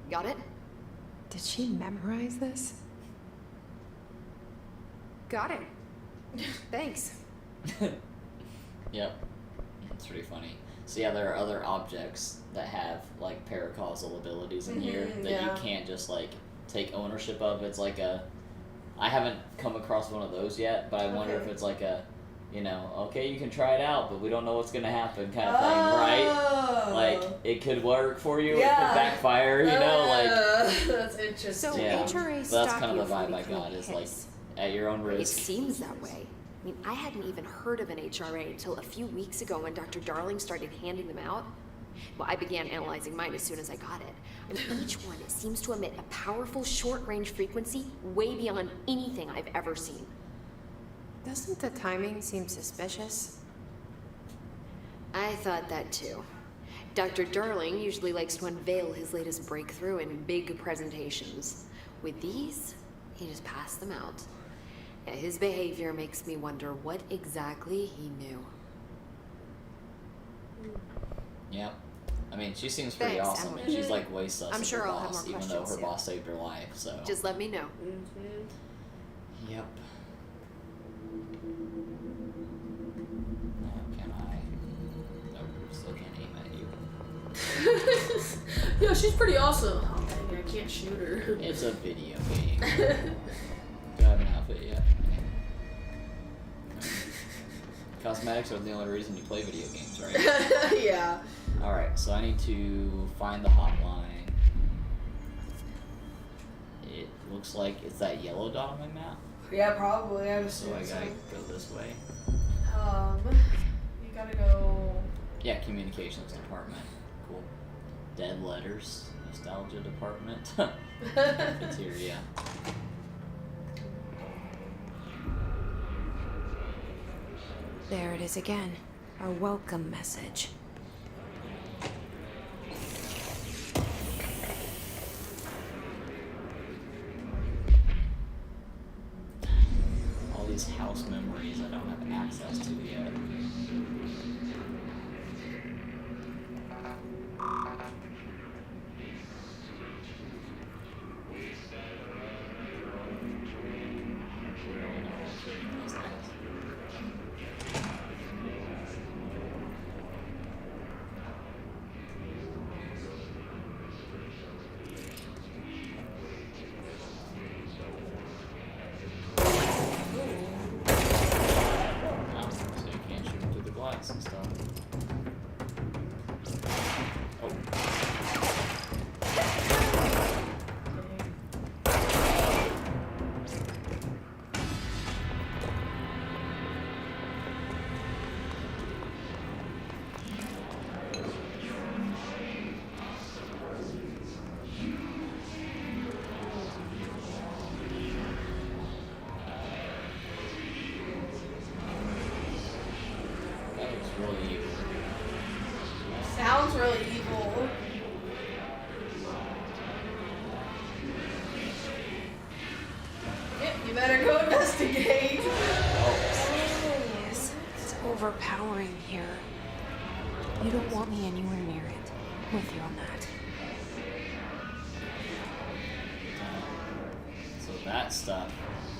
Got it? Did she memorize this? Got it. Thanks. Yep. It's pretty funny. So yeah, there are other objects that have like paracausal abilities in here that you can't just like take ownership of. It's like I haven't come across one of those yet, but I wonder if it's like a, you know, okay, you can try it out, but we don't know what's gonna happen kind of thing, right? Like it could work for you, it could backfire, you know, like. That's interesting. So yeah. HRA So that's stop kind you of the from vibe I becoming got. Is like hits. at your own It risk. seems that way. I mean, I hadn't even heard of an HRA until a few weeks ago when Dr. Darling started handing them out. Well, I began analyzing mine as soon as I got it. And each one seems to emit a powerful short-range frequency way beyond anything I've ever seen. Doesn't the timing seem suspicious? I thought that too. Dr. Darling usually likes to unveil his latest breakthrough in big presentations. With these, he just passed them out. His behavior makes me wonder what exactly he knew. Yep. I mean, she seems pretty Thanks, awesome. Emily. And she's like way sus I'm of sure her I'll have boss, more even though her questions, yeah. boss saved her life. So. Just let me know. Yep. Now can I? Nope. Still can't aim at you. Yo, she's pretty awesome. Oh, dang, I can't shoot her. It's a video game. Do I have an outfit yet? Cosmetics are the only reason you play video games, right? Yeah. Alright, so I need to find the hotline. It looks like it's that yellow dot on my map. Yeah, probably. I'm So I assuming gotta go this way. you gotta go. Yeah, communications department. Cool. Dead letters. Nostalgia department. It's here, yeah. There it is again. Our welcome message. All these house memories I don't have access to yet. So you can't shoot them through the glass and stuff. Oh. That looks really evil. Sounds really evil. Yep, you better go investigate. It's overpowering here. You don't want me anywhere near it. With you on that. So that stuff,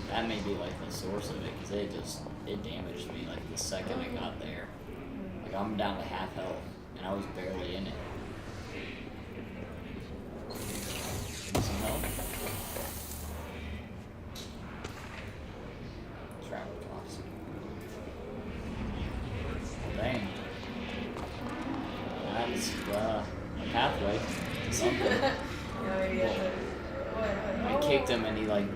that may be like the source of it, because it damaged me like the second I got there. Like I'm down to half health, and I was barely in it. Give me some help. Travel costs. Dang. That's a pathway to something. Yeah, maybe I have to. I kicked him and he like.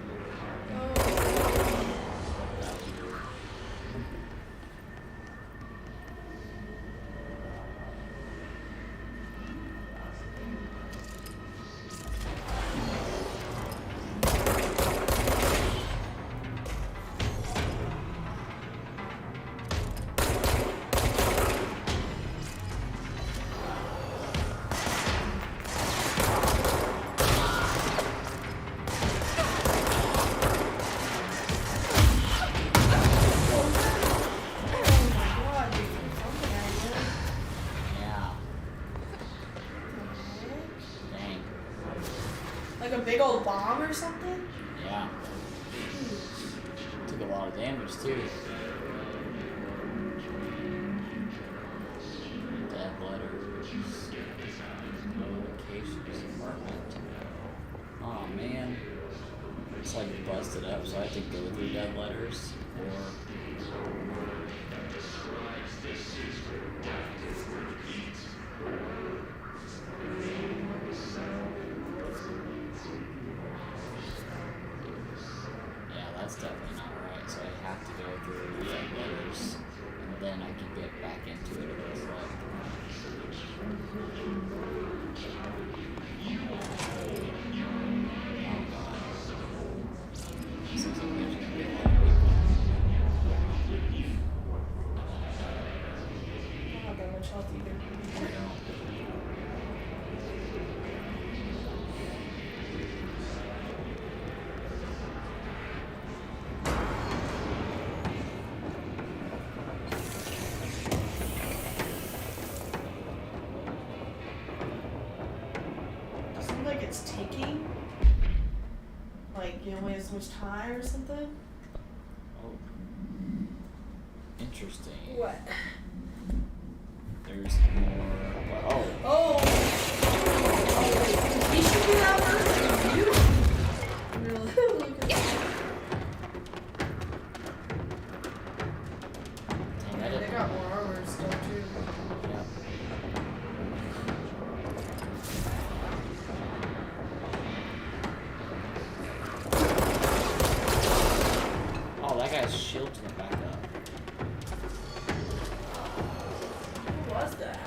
Like a big old bomb or something? Yeah. Took a lot of damage too. Dead letters. Notifications apartment. Oh man. It's like busted up, so I have to go through dead letters that's definitely not right, so I have to go through the dead letters, and then I can get back into it, it looks like. Oh god. This looks like there's gonna be a lot of people. I don't have that much health either. It's taking, like you only have so much time or something. Oh, interesting. What? There's more. Oh. Oh. He should be that one. You. Look at that. Dang, They got more armor and stuff too. Yeah. That guy's shield went back up. Who was that?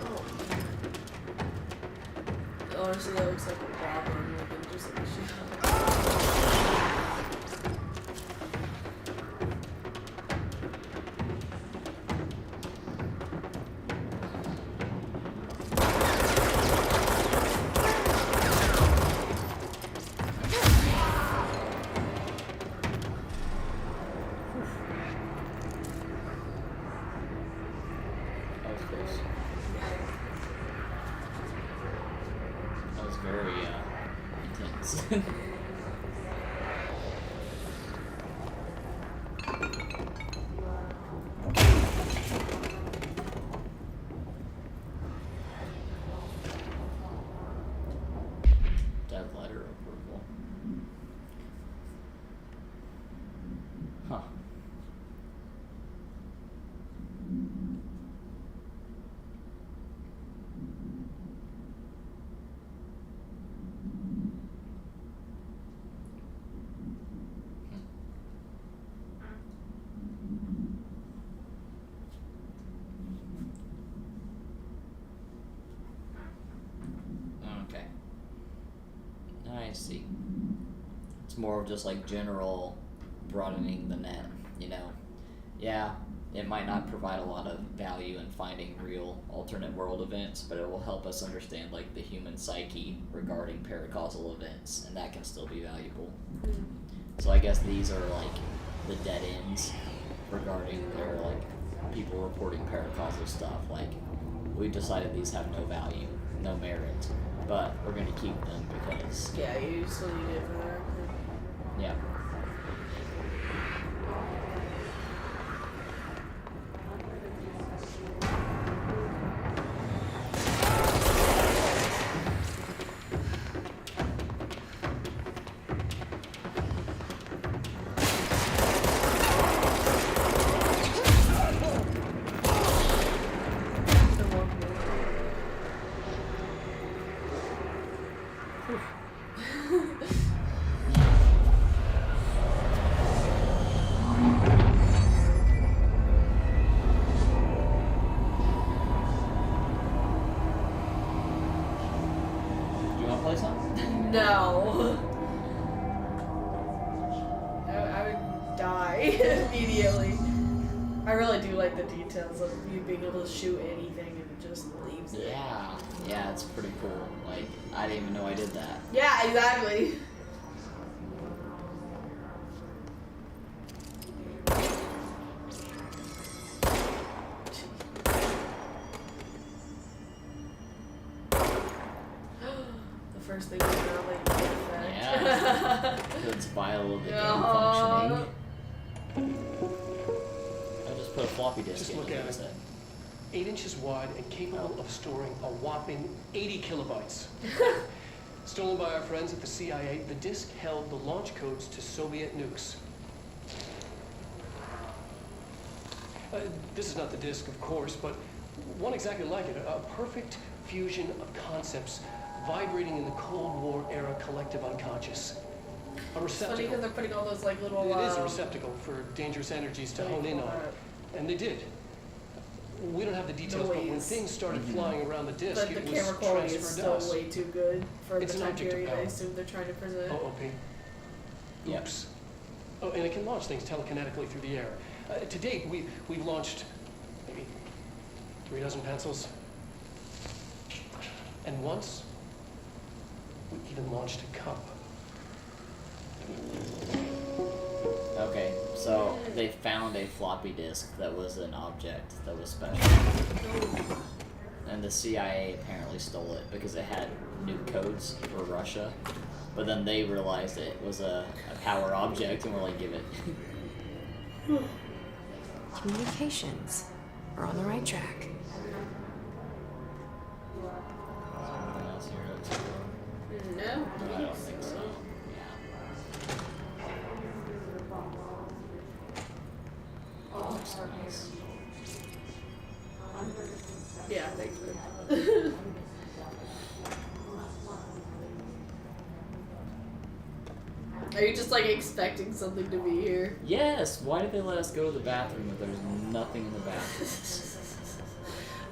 Oh. Honestly, that looks like a goblin, like just like a shield. That was very intense. Dead letter approval. Huh. Okay. I see. It's more of just like general broadening the net, you know. Yeah, it might not provide a lot of value in finding real alternate world events, but it will help us understand like the human psyche regarding paracausal events, and that can still be valuable. So I guess these are like the dead ends regarding their like people reporting paracausal stuff. Like, we decided these have no value, no merit, but we're gonna keep them because Yeah, you still need it for that. yeah. No. I would die immediately. I really do like the details of you being able to shoot anything and it just leaves it. Yeah, it's pretty cool. Like, I didn't even know I did that. Yeah, exactly. First thing is now like the effect. Yeah. It's vital of the game functioning. I just put a floppy disk Just in look it. at it. 8 inches wide and capable of storing a whopping 80 kilobytes. Stolen by our friends at the CIA, the disk held the launch codes to Soviet nukes. This is not the disk, of course, but one exactly like it. A perfect fusion of concepts vibrating in the Cold War era collective unconscious. A receptacle. It's funny because they're putting all those like little. It is a receptacle for dangerous energies to hone in on, and they did. We don't have the details, but when things started flying around the disk, but it the was camera quality is transferred still to us. way too good for It's the an time object of period I power. assume they're trying to present. OOP. Yep. Oops. Oh, and it can launch things telekinetically through the air. To date, we've launched maybe 3 dozen pencils. And once, we even launched a cup. Okay, so they found a floppy disk that was an object that was special. And the CIA apparently stole it because it had nuke codes for Russia. But then they realized it was a power object and were like, give it. Communications. We're on the right track. Something else here to explore? No. I don't think so. Yeah. Looks nice. Yeah, thanks, man. Are you just like expecting something to be here? Yes. Why did they let us go to the bathroom if there's nothing in the bathroom?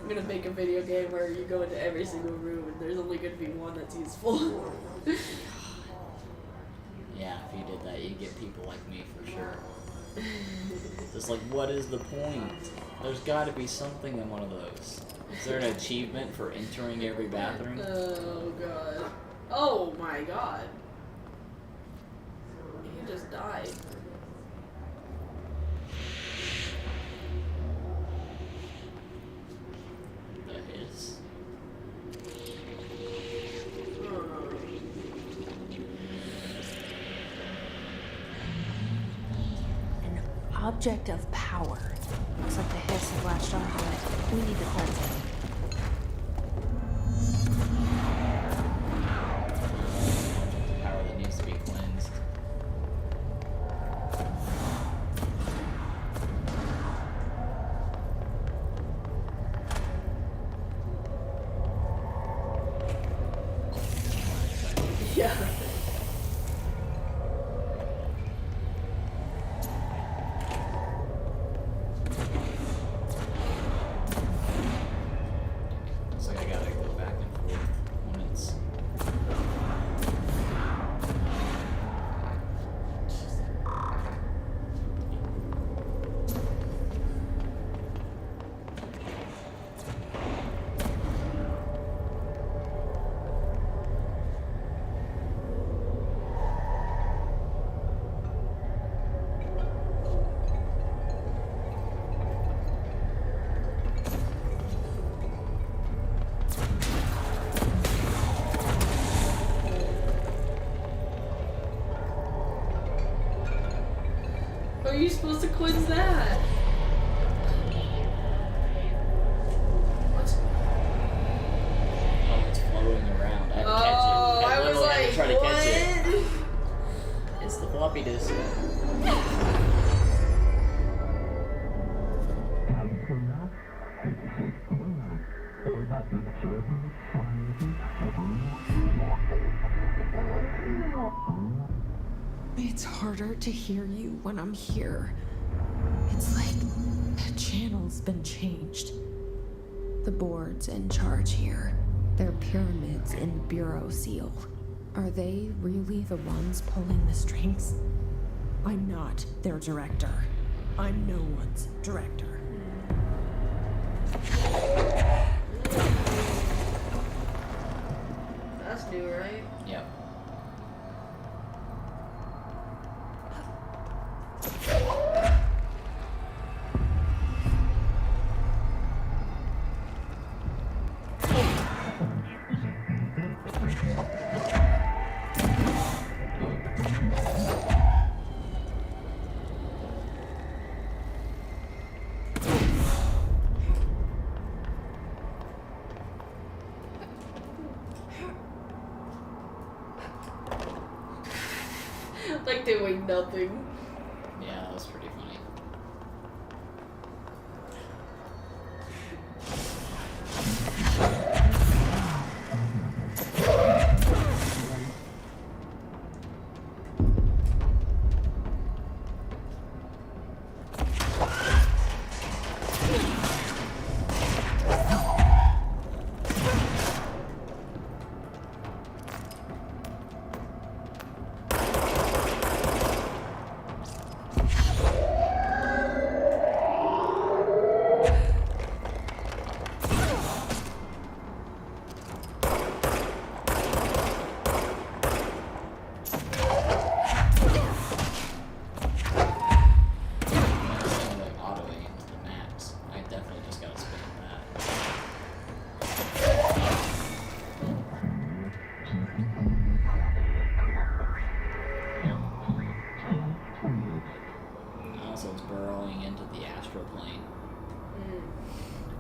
I'm gonna make a video game where you go into every single room and there's only gonna be one that's useful. Yeah, if you did that, you'd get people like me for sure. Just like, what is the point? There's got to be something in one of those. Is there an achievement for entering every bathroom? Oh god. Oh my god. He just died. That is. An object of power. Looks like the hiss have latched onto it. We need to cleanse it. Power that needs to be cleansed. Yeah. supposed to quiz that? What? Oh, it's floating around. I had to catch it. Oh, I was literally had like, to try to catch it. what? It's the floppy disk. It's harder to hear you when I'm here. It's like the channel's been changed. The board's in charge here. They're pyramids in Bureau Seal. Are they really the ones pulling the strings? I'm not their director. I'm no one's director. That's new, right? Yep. Like doing nothing. Yeah, that's pretty funny.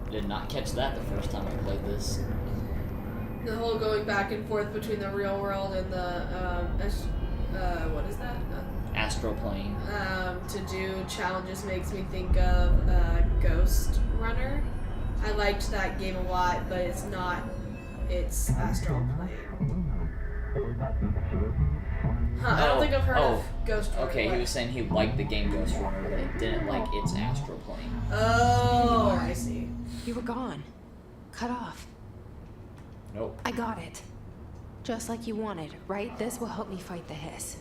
Did not catch that the first time I played this. The whole going back and forth between the real world and the what is that? Astral plane. To do challenges makes me think of Ghost Runner. I liked that game a lot, but it's not. It's Astral Plane. Huh, I don't think I've heard of Ghost Runner. Okay, he was saying he liked the game Ghost Runner, but he didn't like its Astral Plane. Oh, I see. You were gone. Cut off. Nope. I got it. Just like you wanted, right? This will help me fight the hiss.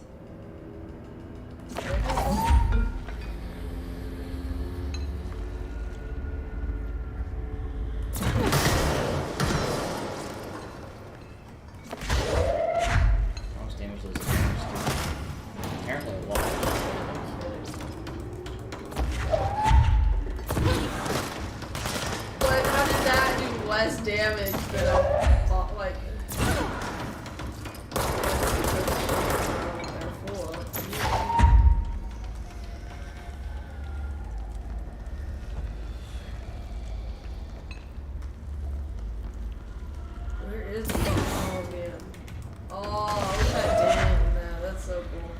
Damage, but like where is he? Oh man. Oh, look at that damage now. That's so cool.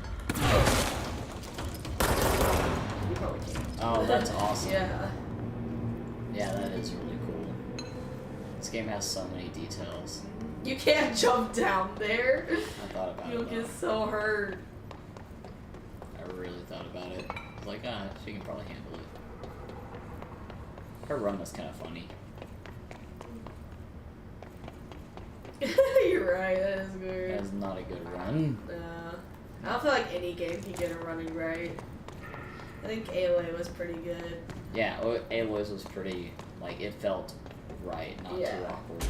You probably can't. Oh, that's awesome. Yeah. Yeah, that is really cool. This game has so many details. You can't jump down there. I thought about it. You'll get so hurt. I really thought about it. I was like, she can probably handle it. Her run was kind of funny. You're right, that is weird. That is not a good run. I don't feel like any game can get a running right. I think Aloy was pretty good. Yeah, Aloy's was pretty, like, it felt right, not too awkward.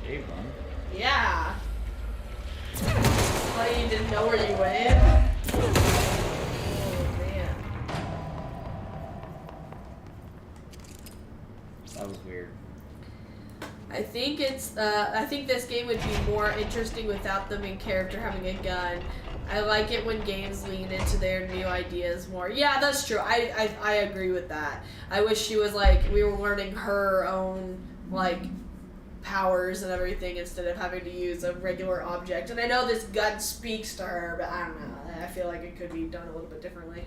Did you run? Yeah. Why you didn't know where you went? Oh man. That was weird. I think I think this game would be more interesting without the main character having a gun. I like it when games lean into their new ideas more. Yeah, that's true. I agree with that. I wish she was like, we were learning her own, like, powers and everything instead of having to use a regular object. And I know this gun speaks to her, but I don't know. I feel like it could be done a little bit differently.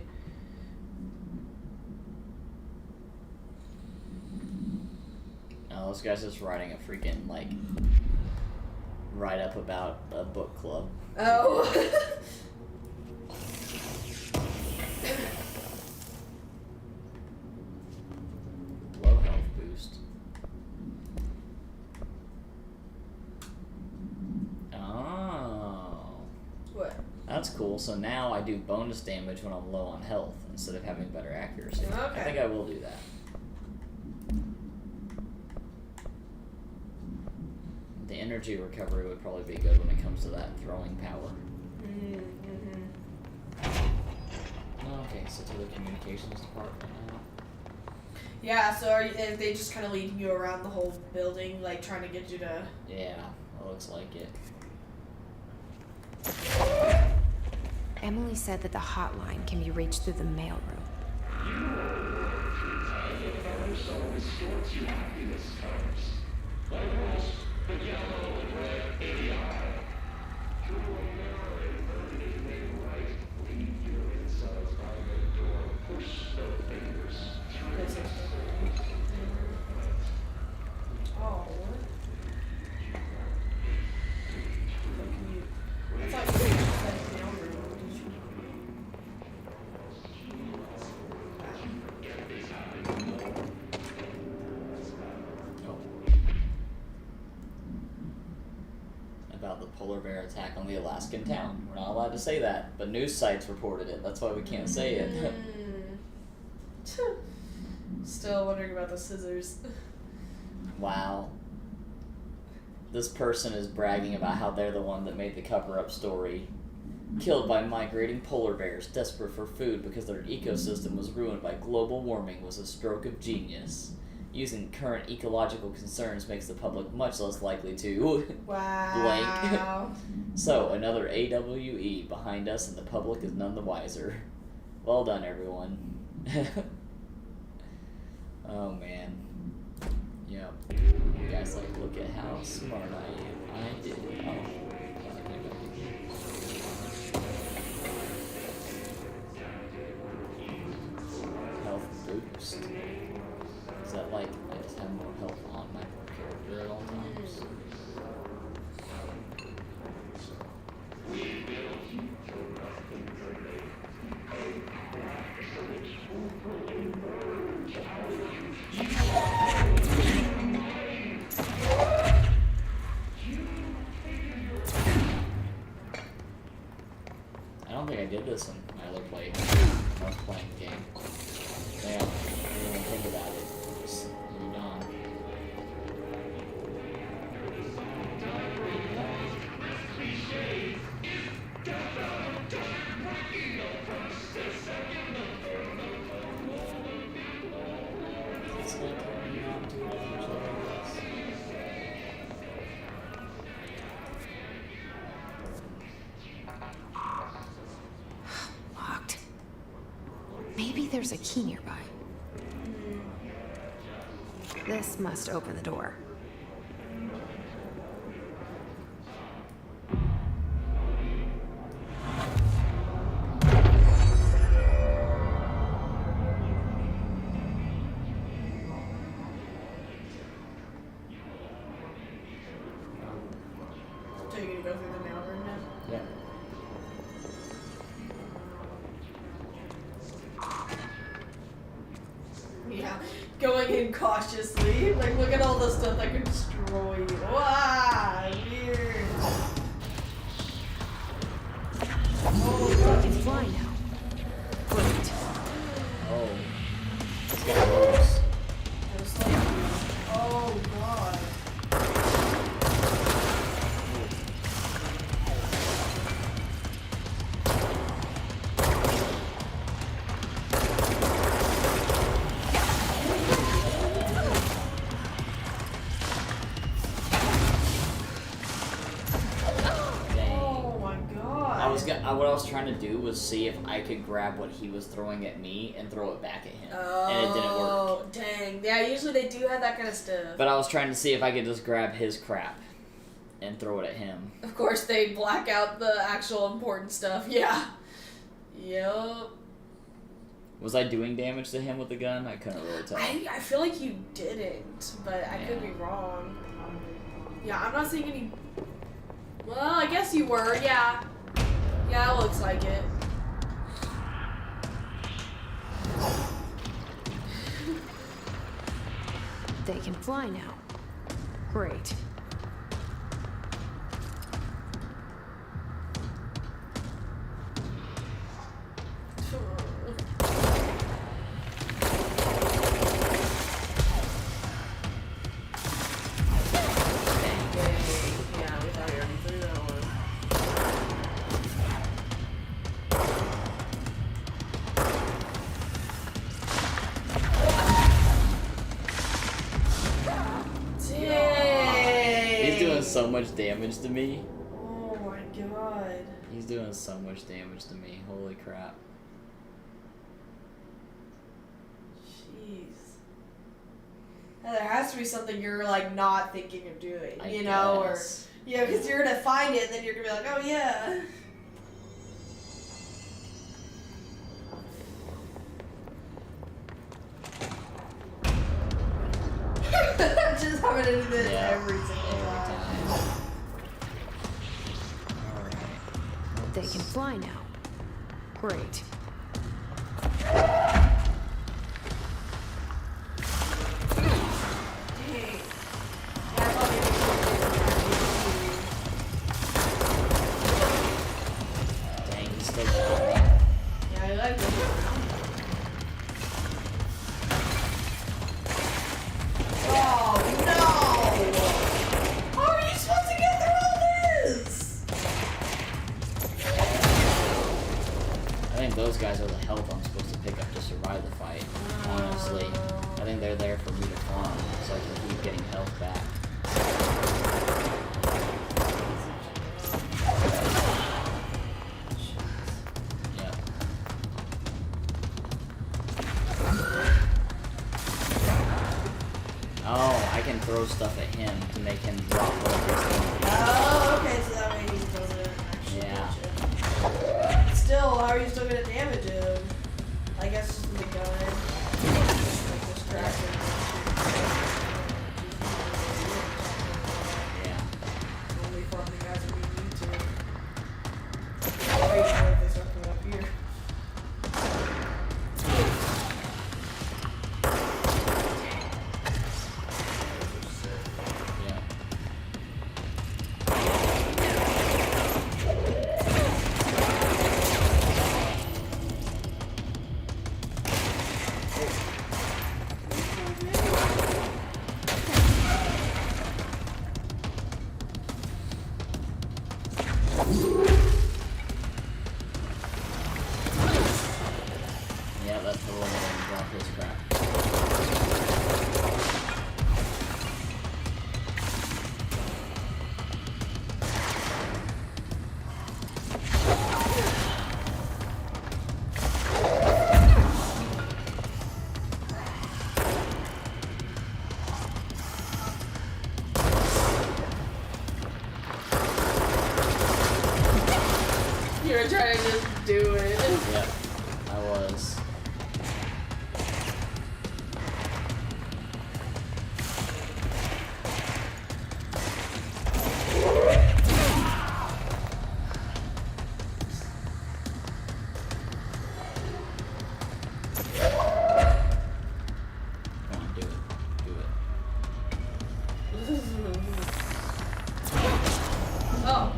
Oh, this guy's just writing a freaking, like, write-up about a book club. Oh. Low health boost. Oh. What? That's cool. So now I do bonus damage when I'm low on health instead of having better accuracy. Okay. I think I will do that. The energy recovery would probably be good when it comes to that throwing power. Mm-hmm. Okay, so to the communications department now. Yeah, so are they just kind of leading you around the whole building, like trying to get you to... Yeah, it looks like it. Emily said that the hotline can be reached through the mailroom. Oh, what? I thought you said About the polar bear attack on the Alaskan town. We're not allowed to say that, but news sites reported it. That's why we can't say it. Still wondering about the scissors. Wow. This person is bragging about how they're the one that made the cover-up story. Killed by migrating polar bears, desperate for food because their ecosystem was ruined by global warming, was a stroke of genius. Using current ecological concerns makes the public much less likely to... Wow. blank. So, another AWE behind us and the public is none the wiser. Well done, everyone. Oh, man. Yep. You guys, like, look at how smart I am. I did it. Oh. Health boost. Is that like I just have more health on my character at all times? I don't think I did this in my other play. I was playing the game. Damn, I didn't even think about it. Just moved on. It's like turning on to a future. Locked. Maybe there's a key nearby. This must open the door. So you're gonna go through the mailroom now? Yeah. Yeah. Going in cautiously. Like, look at all the stuff that could destroy you. Wow, weird. Oh, It's flying now. Great. Oh. It's got moves. Just like, oh god. what I was trying to do was see if I could grab what he was throwing at me and throw it back at him. And it didn't work. Oh, dang. Yeah, usually they do have that kind of stuff. But I was trying to see if I could just grab his crap and throw it at him. Of course, they black out the actual important stuff. Yeah. Yup. Was I doing damage to him with the gun? I couldn't really tell. I feel like you didn't, but I could be wrong. Yeah, I'm not seeing any... Well, I guess you were, yeah. Yeah, it looks like it. They can fly now. Great. So much damage to me. Oh my god. He's doing so much damage to me. Holy crap. Jeez. Now, there has to be something you're like not thinking of doing, I you know, guess. or yeah, because you're gonna find it and then you're gonna be like, oh yeah. Just having to do this every single time. Alright. They can fly now. Great. Dang, he's still got me. Yeah, I like this. Oh no! How are you supposed to get through all this? I think those guys are the health I'm supposed to pick up to survive the fight. Honestly, I think they're there for me to farm, so I can keep getting health back. Yep. Oh, I can throw stuff at him to make him drop what he's throwing. Oh, okay, so that way he doesn't actually Yeah. touch it. Still, how are you still gonna damage him? I guess just with the gun. Like distraction. Yeah. Only farm the guys that we need to. Wait for if they start coming up here. Yeah. Yeah, that's the one that dropped his crap. You were trying to just do it. Yep, I was. Come on, do it. Do it. Oh.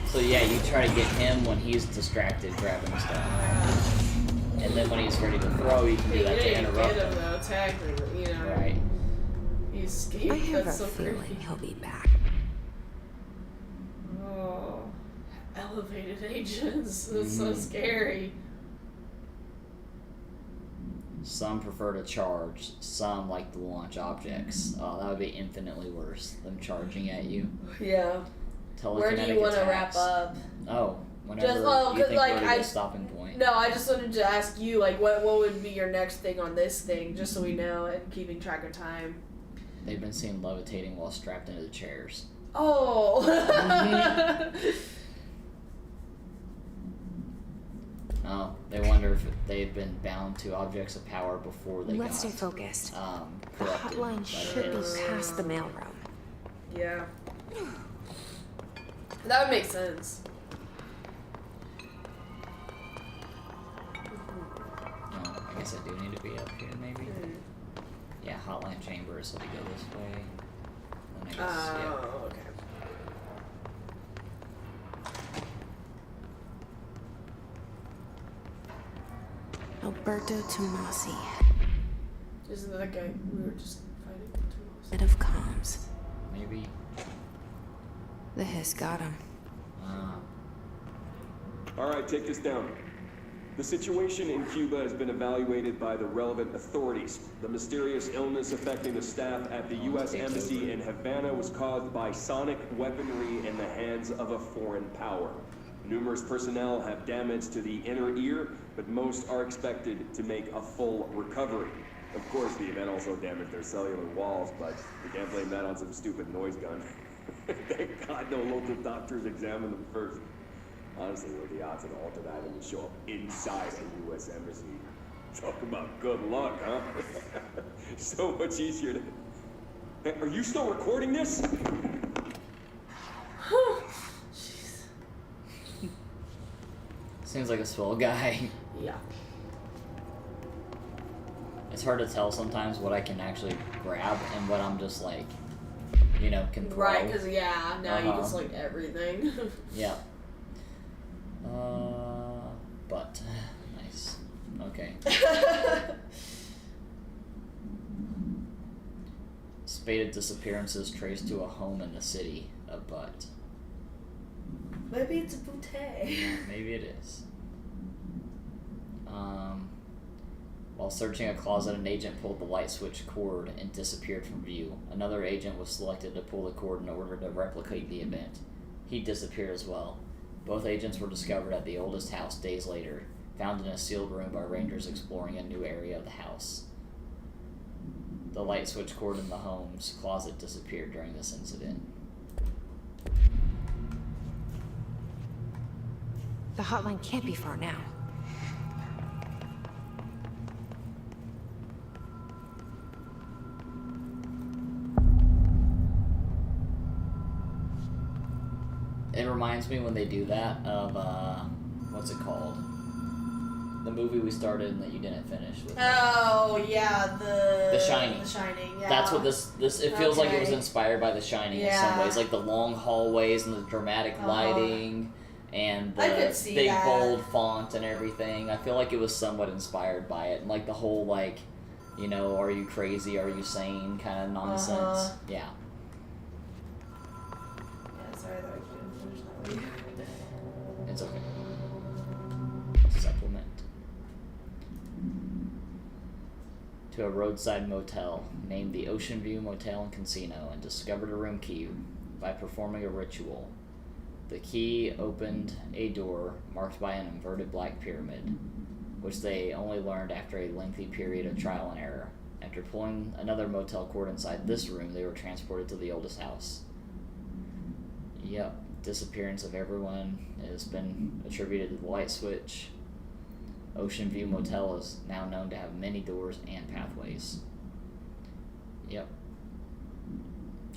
So yeah, you try to get him when he's distracted grabbing stuff. And then when he's ready to throw, you can do that to interrupt him him. though, technically, you know. Right. He escaped. I have That's a so feeling creepy. he'll be back. Oh. Elevated agents. That's so scary. Some prefer to charge, some like to launch objects. Oh, that would be infinitely worse than charging at you. Yeah. Where do you Telekinetic want to wrap attacks. up? Oh, Whenever Just you think like we're at a stopping point. No, I just wanted to ask you, like, what would be your next thing on this thing, just so we know, and keeping track of time. They've been seen levitating while strapped into the chairs. Oh. Oh, they wonder if they've been bound to objects of power before they Let's stay got focused. The corrupted hotline by should be the past the mailroom. Yeah. That would make sense. No, I guess I do need to be up here, maybe. Yeah, hotline chamber, so we go this way. Then I guess, yeah. Okay. Alberto Tomasi, Isn't that guy we were just fighting? head of comms. Maybe. The hiss got him. All right, take this down. The situation in Cuba has been evaluated by the relevant authorities. The mysterious illness affecting the staff at the U.S. Embassy in Havana was caused by sonic weaponry in the hands of a foreign power. Numerous personnel have damage to the inner ear, but most are expected to make a full recovery. Of course, the event also damaged their cellular walls, but we can't blame that on some stupid noise gun. Thank God no local doctors examined them first. Honestly, what are the odds an altered item would show up inside a U.S. embassy? Talk about good luck, huh? So much easier to... Hey, are you still recording this? Seems like a swell guy. Yeah. It's hard to tell sometimes what I can actually grab and what I'm just like, you know, can throw. Right, because now you can select everything. Yeah. But nice. Okay. Spate of disappearances traced to a home in the city. A butt. Maybe it's a bouteille. Maybe it is. While searching a closet, an agent pulled the light switch cord and disappeared from view. Another agent was selected to pull the cord in order to replicate the event. He disappeared as well. Both agents were discovered at the oldest house days later, found in a sealed room by rangers exploring a new area of the house. The light switch cord in the home's closet disappeared during this incident. The hotline can't be far now. It reminds me when they do that of, what's it called? The movie we started and that you didn't finish with. Oh, yeah, The Shining. The Shining, yeah. That's what this it feels like it was inspired by The Shining in some Yeah. ways. Like the long hallways and the dramatic lighting and I the could see big that. bold font and everything. I feel like it was somewhat inspired by it. And like the whole like, you know, are you crazy, are you sane kind of nonsense. Yeah. Yeah, sorry that I couldn't finish that one. It's okay. Supplement. To a roadside motel named the Ocean View Motel and Casino and discovered a room key by performing a ritual. The key opened a door marked by an inverted black pyramid, which they only learned after a lengthy period of trial and error. After pulling another motel cord inside this room, they were transported to the oldest house. Yep, disappearance of everyone has been attributed to the light switch. Ocean View Motel is now known to have many doors and pathways. Yep.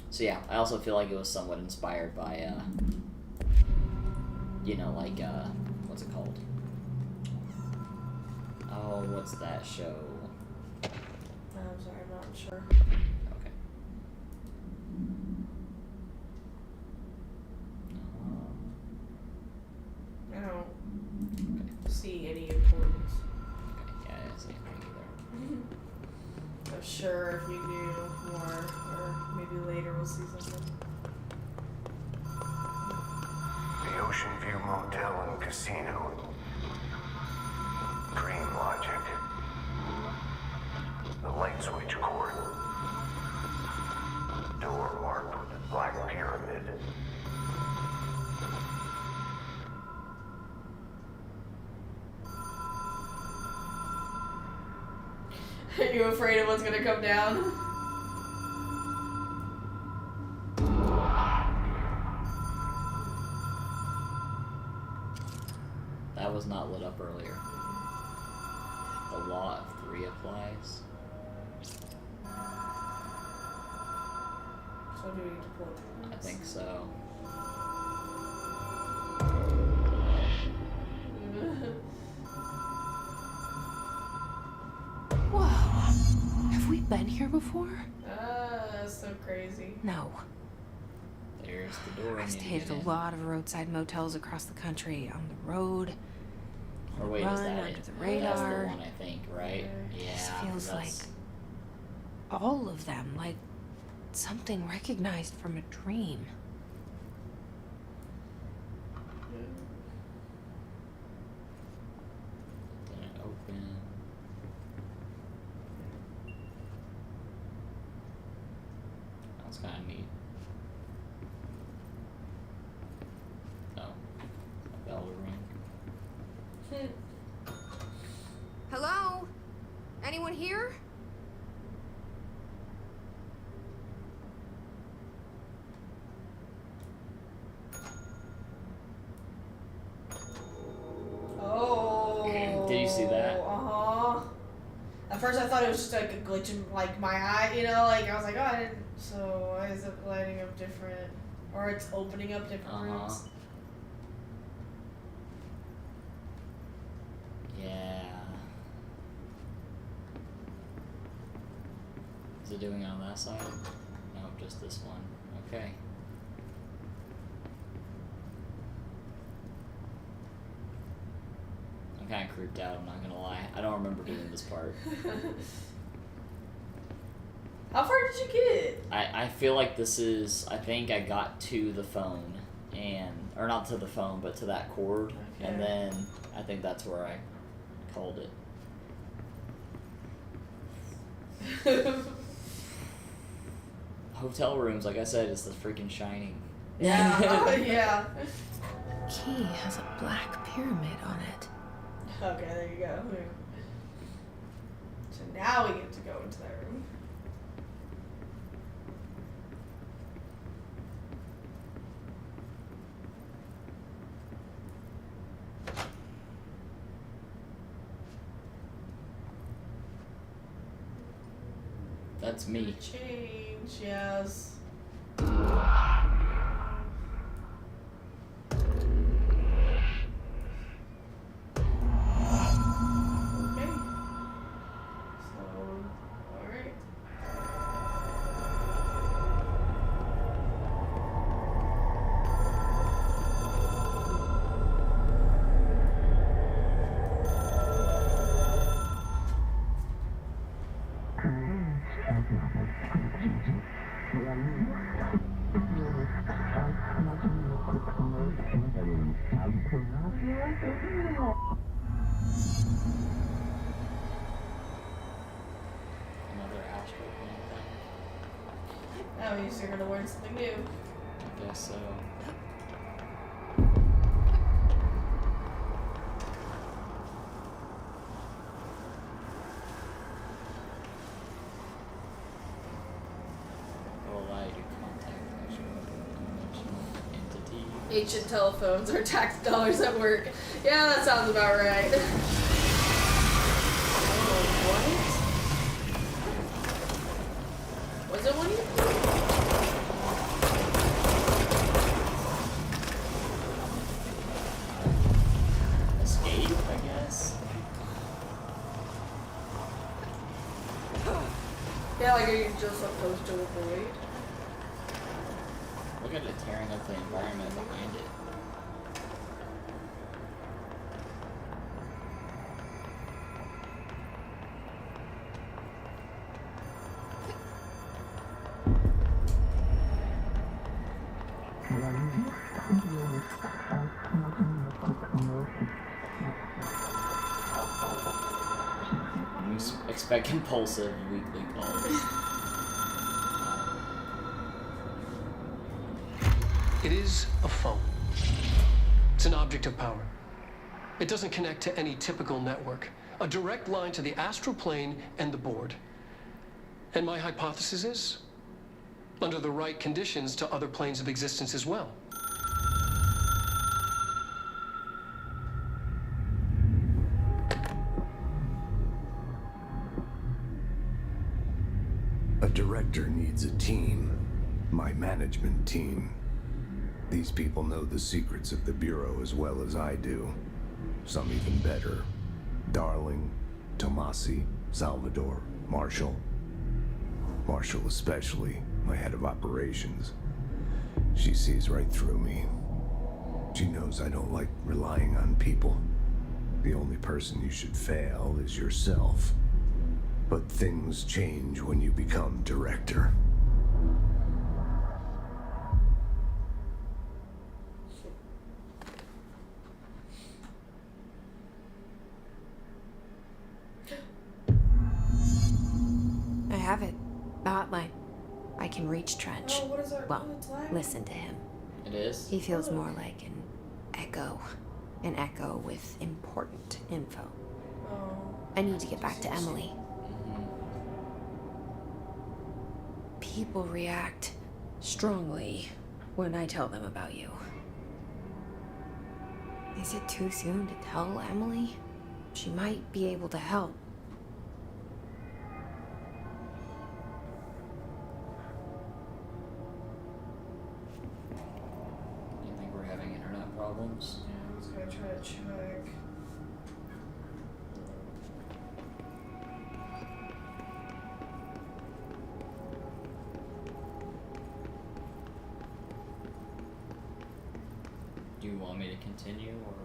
So yeah, I also feel like it was somewhat inspired by, you know, like, what's it called? Oh, what's that show? I'm sorry, I'm not sure. Okay. I don't see any importance. Okay, yeah, I didn't see anything either. I'm sure if we knew more, or maybe later we'll see something. The Ocean View Motel and Casino. Dream logic. The light switch cord. Door marked with the black pyramid. Are you afraid of what's gonna come down? That was not lit up earlier. The law of 3 applies. So do we need to pull it through? I think so. Whoa. Have we been here before? That's so crazy. No. There's the door. I stayed at a lot of roadside motels across the country, on the road. Or wait, run is that under it? the radar. That's the one, I think, right? Yeah. This feels that's- like all of them, like something recognized from a dream. Didn't open. That's kind of neat. Oh, a bell to ring. Hello? Anyone here? Oh. Did you see that? Uh-huh. At first I thought it was just like a glitch in like my eye, you know, like I was like, oh, I didn't. So why is it lighting up different? Or it's opening up different rooms? Yeah. Is it doing it on that side? No, just this one. Okay. I'm kind of creeped out, I'm not gonna lie. I don't remember doing this part. How far did you get? I feel like this is, I think I got to the phone, and, or not to the phone, but to that cord, and then I think that's where I called it. Hotel rooms, like I said, is the freaking Shining. Yeah, yeah. Key has a black pyramid on it. Okay, there you go. So now we get to go into that room. That's me. Change, yes. Another astral plane thing. That means you're gonna learn something new. I guess so. Will allow you to contact extra-dimensional entity. Ancient telephones or tax dollars at work. Yeah, that sounds about right. Oh, what? Was it one of you? Escape, I guess. Yeah, like are you just supposed to avoid? Look at it tearing up the environment behind it. Expect compulsive weekly calls. It is a phone. It's an object of power. It doesn't connect to any typical network. a direct line to the astral plane and the board. And my hypothesis is, under the right conditions, to other planes of existence as well. A director needs a team. My management team. These people know the secrets of the Bureau as well as I do. Some even better. Darling, Tomasi, Salvador, Marshall. Marshall especially, my head of operations. She sees right through me. She knows I don't like relying on people. The only person you should fail is yourself. But things change when you become director. I have it. The hotline. I can reach Trench. Oh, what is our Well, listen to him. It is? He feels more like an echo. An echo with important info. Oh. I need to get back to Emily. People react strongly when I tell them about you. Is it too soon to tell Emily? She might be able to help. You think we're having internet problems? Yeah, I was gonna try to check. Do you want me to continue, or?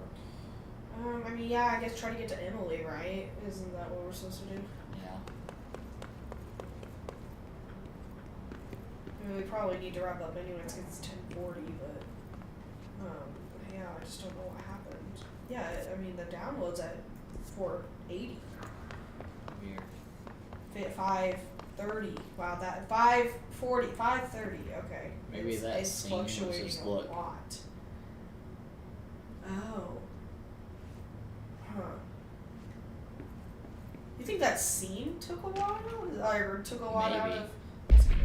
I mean, yeah, I guess try to get to Emily, right? Isn't that what we're supposed to do? Yeah. I mean, we probably need to wrap up anyways because it's 10:40, but yeah, I just don't know what happened. Yeah, I mean, the download's at 480. Weird. 530. Wow, that 540, 530. Okay. Maybe that it's scene was fluctuating just a look. lot. Oh. Huh. You think that scene took a while? Or took a lot out Maybe. of... That's crazy.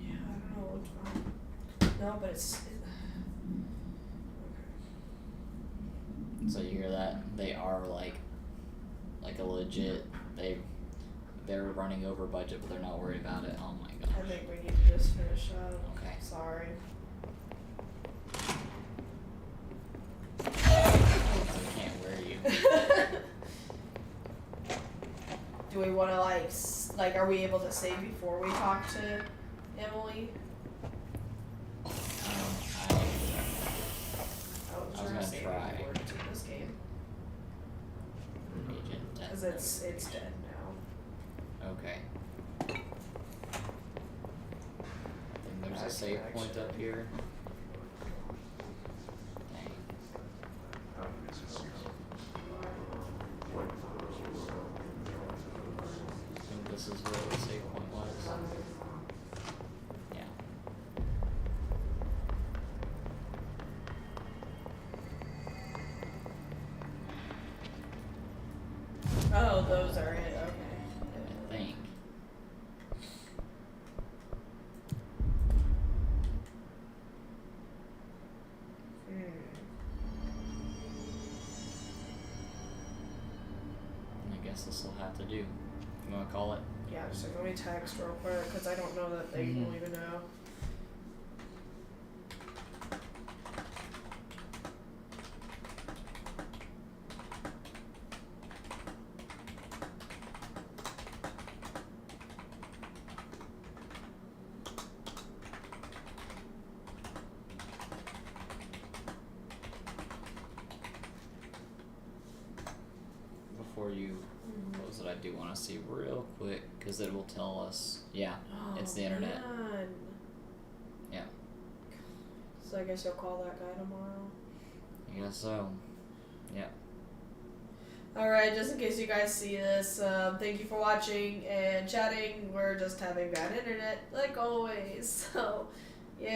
Yeah, I don't know what's wrong. No, but it's... So you hear that? They are like a legit. They're running over budget, but they're not worried about it. Oh my gosh. I think we need to just finish up. Okay. Sorry. I can't wear you. Do we want to like, are we able to save before we talk to Emily? I was trying to gonna save try. before to this game. Agent 10. Because it's dead now. Okay. I think there's a save point up here. Dang. I think this is where the save point was. Yeah. Oh, those are it. Okay. I think. I guess this will have to do. You wanna call it? Yeah, just like, let me text real quick because I don't know that they will even know. Before you close it, I do want to see real quick because it will tell us. Yeah, it's the internet. Man. Yeah, So I guess you'll call that guy tomorrow. I guess so. Alright, just in case you guys see this, thank you for watching and chatting. We're just having bad internet, like always. So,